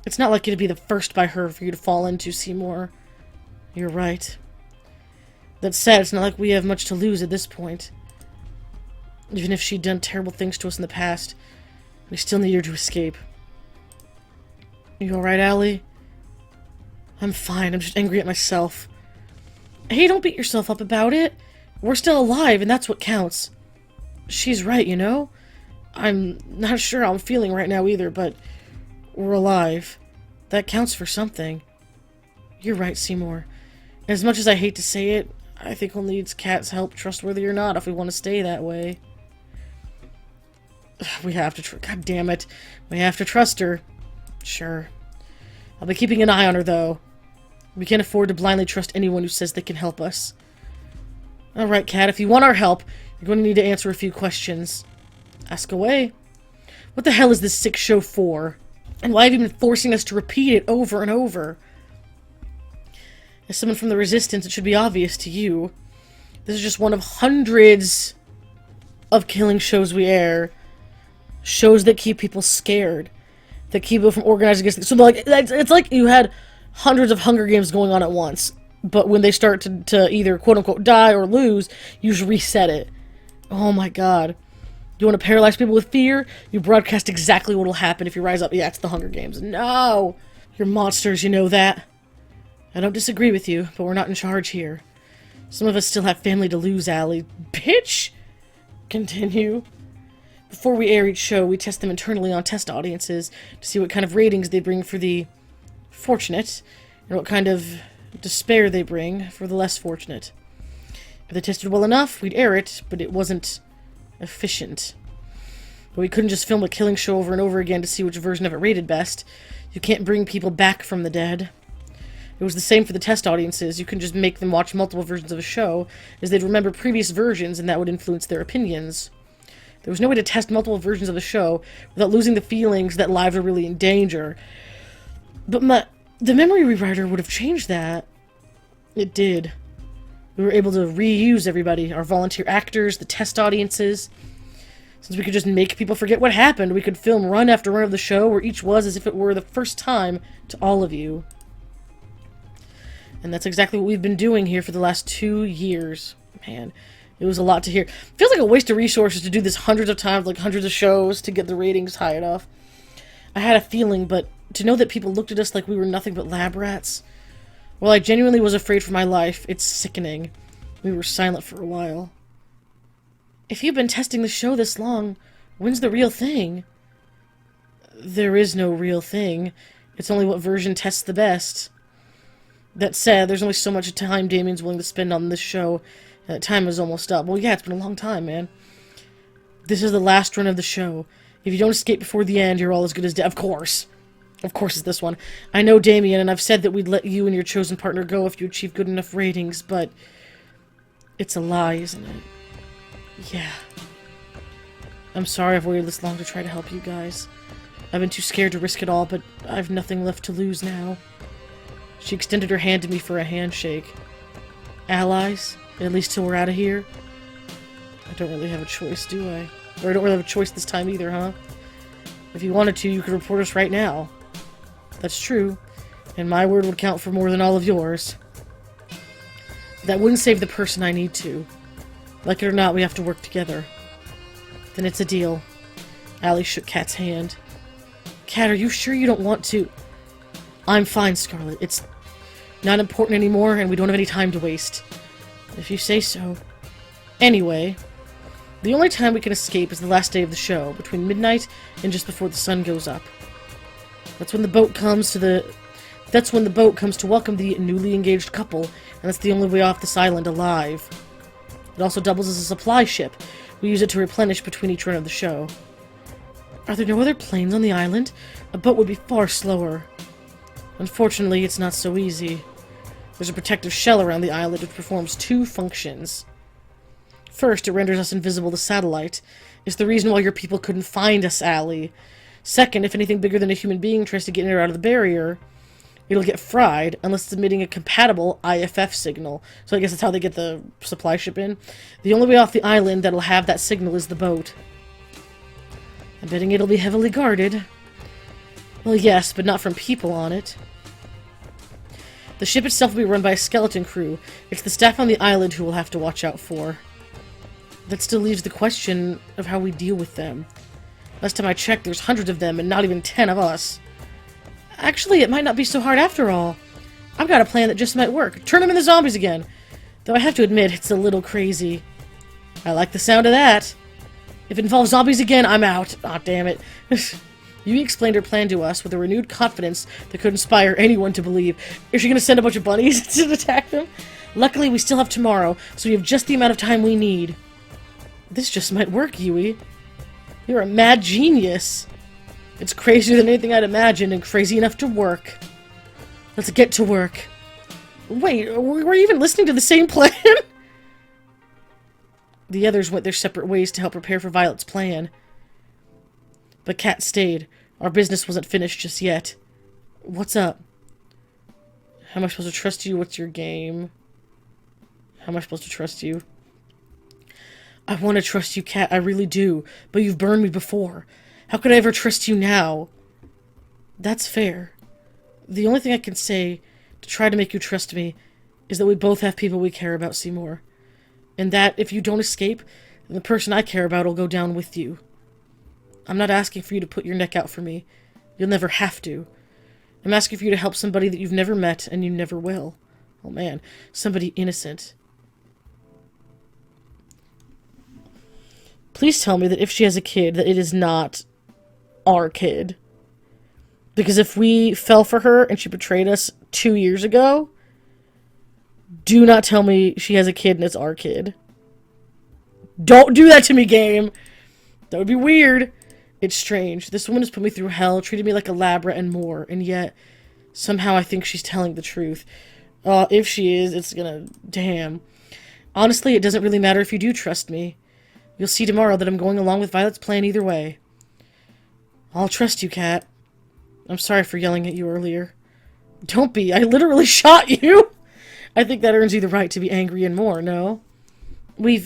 It's not like it'd be the first by her for you to fall into, Seymour. You're right. That said, it's not like we have much to lose at this point. Even if she'd done terrible things to us in the past, we still need her to escape. You alright, Allie? I'm fine. I'm just angry at myself. Hey, don't beat yourself up about it. We're still alive, and that's what counts. She's right, you know? I'm not sure how I'm feeling right now either, but we're alive. That counts for something. You're right, Seymour. As much as I hate to say it, I think we'll need Kat's help, trustworthy or not, if we want to stay that way. We have to God damn it. We have to trust her. Sure. I'll be keeping an eye on her, though. We can't afford to blindly trust anyone who says they can help us. Alright, Kat, if you want our help, you're going to need to answer a few questions. Ask away. What the hell is this sick show for? And why have you been forcing us to repeat it over and over? As someone from the Resistance, it should be obvious to you. This is just one of hundreds of killing shows we air. Shows that keep people scared. That keep people from organizing against... So, like, it's like you had hundreds of Hunger Games going on at once. But when they start to either, quote-unquote, die or lose, you just reset it. Oh my god. You want to paralyze people with fear? You broadcast exactly what will happen if you rise up. Yeah, it's the Hunger Games. No! You're monsters, you know that. I don't disagree with you, but we're not in charge here. Some of us still have family to lose, Allie. Bitch! Continue. Before we air each show, we test them internally on test audiences to see what kind of ratings they bring for the fortunate, and what kind of despair they bring for the less fortunate. If they tested well enough, we'd air it, but it wasn't efficient. But we couldn't just film a killing show over and over again to see which version of it rated best. You can't bring people back from the dead. It was the same for the test audiences. You couldn't just make them watch multiple versions of a show, as they'd remember previous versions, and that would influence their opinions. There was no way to test multiple versions of the show without losing the feelings that lives are really in danger. But the memory rewriter would have changed that. It did. We were able to reuse everybody, our volunteer actors, the test audiences. Since we could just make people forget what happened, we could film run after run of the show where each was as if it were the first time to all of you. And that's exactly what we've been doing here for the last 2 years. Man, it was a lot to hear. Feels like a waste of resources to do this hundreds of times, like hundreds of shows to get the ratings high enough. I had a feeling, but to know that people looked at us like we were nothing but lab rats, well, I genuinely was afraid for my life. It's sickening. We were silent for a while. If you've been testing the show this long, when's the real thing? There is no real thing. It's only what version tests the best. That said, there's only so much time Damien's willing to spend on this show. Time is almost up. Well, yeah, it's been a long time, man. This is the last run of the show. If you don't escape before the end, you're all as good as dead. Of course. Of course it's this one. I know Damien, and I've said that we'd let you and your chosen partner go if you achieve good enough ratings, but it's a lie, isn't it? Yeah. I'm sorry I've waited this long to try to help you guys. I've been too scared to risk it all, but I've nothing left to lose now. She extended her hand to me for a handshake. Allies? At least till we're out of here? I don't really have a choice, do I? Or I don't really have a choice this time either, huh? If you wanted to, you could report us right now. That's true. And my word would count for more than all of yours. That wouldn't save the person I need to. Like it or not, we have to work together. Then it's a deal. Allie shook Kat's hand. Kat, are you sure you don't want to? I'm fine, Scarlet. It's not important anymore, and we don't have any time to waste. If you say so. Anyway, the only time we can escape is the last day of the show, between midnight and just before the sun goes up. That's when the boat comes to welcome the newly engaged couple, and that's the only way off this island alive. It also doubles as a supply ship. We use it to replenish between each run of the show. Are there no other planes on the island? A boat would be far slower. Unfortunately, it's not so easy. There's a protective shell around the island which performs two functions. First, it renders us invisible to satellite. It's the reason why your people couldn't find us, Allie. Second, if anything bigger than a human being tries to get in or out of the barrier, it'll get fried unless it's emitting a compatible IFF signal. So I guess that's how they get the supply ship in. The only way off the island that'll have that signal is the boat. I'm betting it'll be heavily guarded. Well, yes, but not from people on it. The ship itself will be run by a skeleton crew. It's the staff on the island who we'll have to watch out for. That still leaves the question of how we deal with them. Last time I checked, there's hundreds of them and not even 10 of us. Actually, it might not be so hard after all. I've got a plan that just might work. Turn them into zombies again. Though I have to admit, it's a little crazy. I like the sound of that. If it involves zombies again, I'm out. Aw, damn it. Yui explained her plan to us with a renewed confidence that could inspire anyone to believe. Is she going to send a bunch of bunnies to attack them? Luckily, we still have tomorrow, so we have just the amount of time we need. This just might work, Yui. You're a mad genius. It's crazier than anything I'd imagined and crazy enough to work. Let's get to work. Wait, were you even listening to the same plan? The others went their separate ways to help prepare for Violet's plan. But Kat stayed. Our business wasn't finished just yet. What's up? How am I supposed to trust you? What's your game? How am I supposed to trust you? I want to trust you, Kat. I really do. But you've burned me before. How could I ever trust you now? That's fair. The only thing I can say to try to make you trust me is that we both have people we care about, Seymour. And that, if you don't escape, then the person I care about will go down with you. I'm not asking for you to put your neck out for me. You'll never have to. I'm asking for you to help somebody that you've never met and you never will. Oh man, somebody innocent. Please tell me that if she has a kid, that it is not our kid. Because if we fell for her and she betrayed us 2 years ago, do not tell me she has a kid and it's our kid. Don't do that to me, game. That would be weird. It's strange. This woman has put me through hell, treated me like a lab rat and more, and yet, somehow I think she's telling the truth. If she is, it's gonna... Damn. Honestly, it doesn't really matter if you do trust me. You'll see tomorrow that I'm going along with Violet's plan either way. I'll trust you, Kat. I'm sorry for yelling at you earlier. Don't be. I literally shot you! I think that earns you the right to be angry and more, no? Well,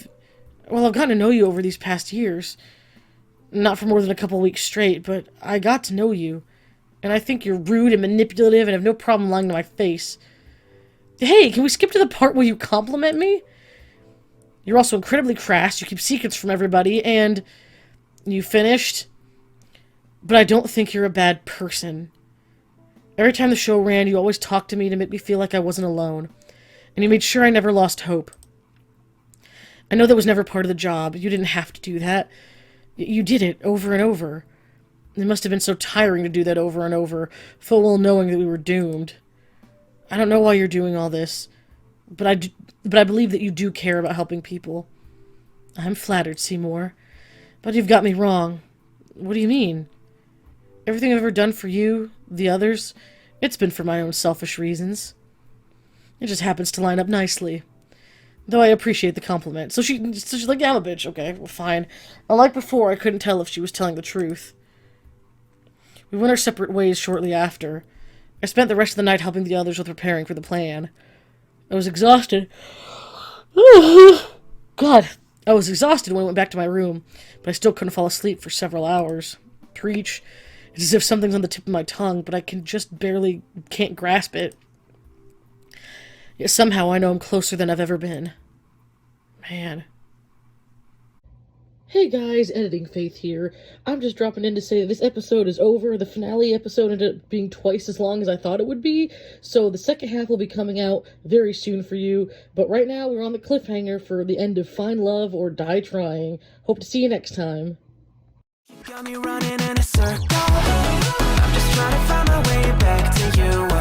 I've gotten to know you over these past years. Not for more than a couple weeks straight, but I got to know you. And I think you're rude and manipulative and have no problem lying to my face. Hey, can we skip to the part where you compliment me? You're also incredibly crass, you keep secrets from everybody, and... You finished? But I don't think you're a bad person. Every time the show ran, you always talked to me to make me feel like I wasn't alone. And you made sure I never lost hope. I know that was never part of the job. You didn't have to do that. You did it over and over. It must have been so tiring to do that over and over, full well knowing that we were doomed. I don't know why you're doing all this, but I believe that you do care about helping people. I'm flattered, Seymour. But you've got me wrong. What do you mean? Everything I've ever done for you, the others, it's been for my own selfish reasons. It just happens to line up nicely. Though I appreciate the compliment. So she's like, yeah, I'm a bitch. Okay, well, fine. Unlike before, I couldn't tell if she was telling the truth. We went our separate ways shortly after. I spent the rest of the night helping the others with preparing for the plan. I was exhausted. God, I was exhausted when I went back to my room, but I still couldn't fall asleep for several hours. Preach. It's as if something's on the tip of my tongue, but I can just barely can't grasp it. Yet somehow I know I'm closer than I've ever been. Man. Hey guys, Editing Faith here. I'm just dropping in to say that this episode is over. The finale episode ended up being twice as long as I thought it would be, so the second half will be coming out very soon for you. But right now, we're on the cliffhanger for the end of Find Love or Die Trying. Hope to see you next time. Got me running in a circle. I'm just trying to find my way back to you.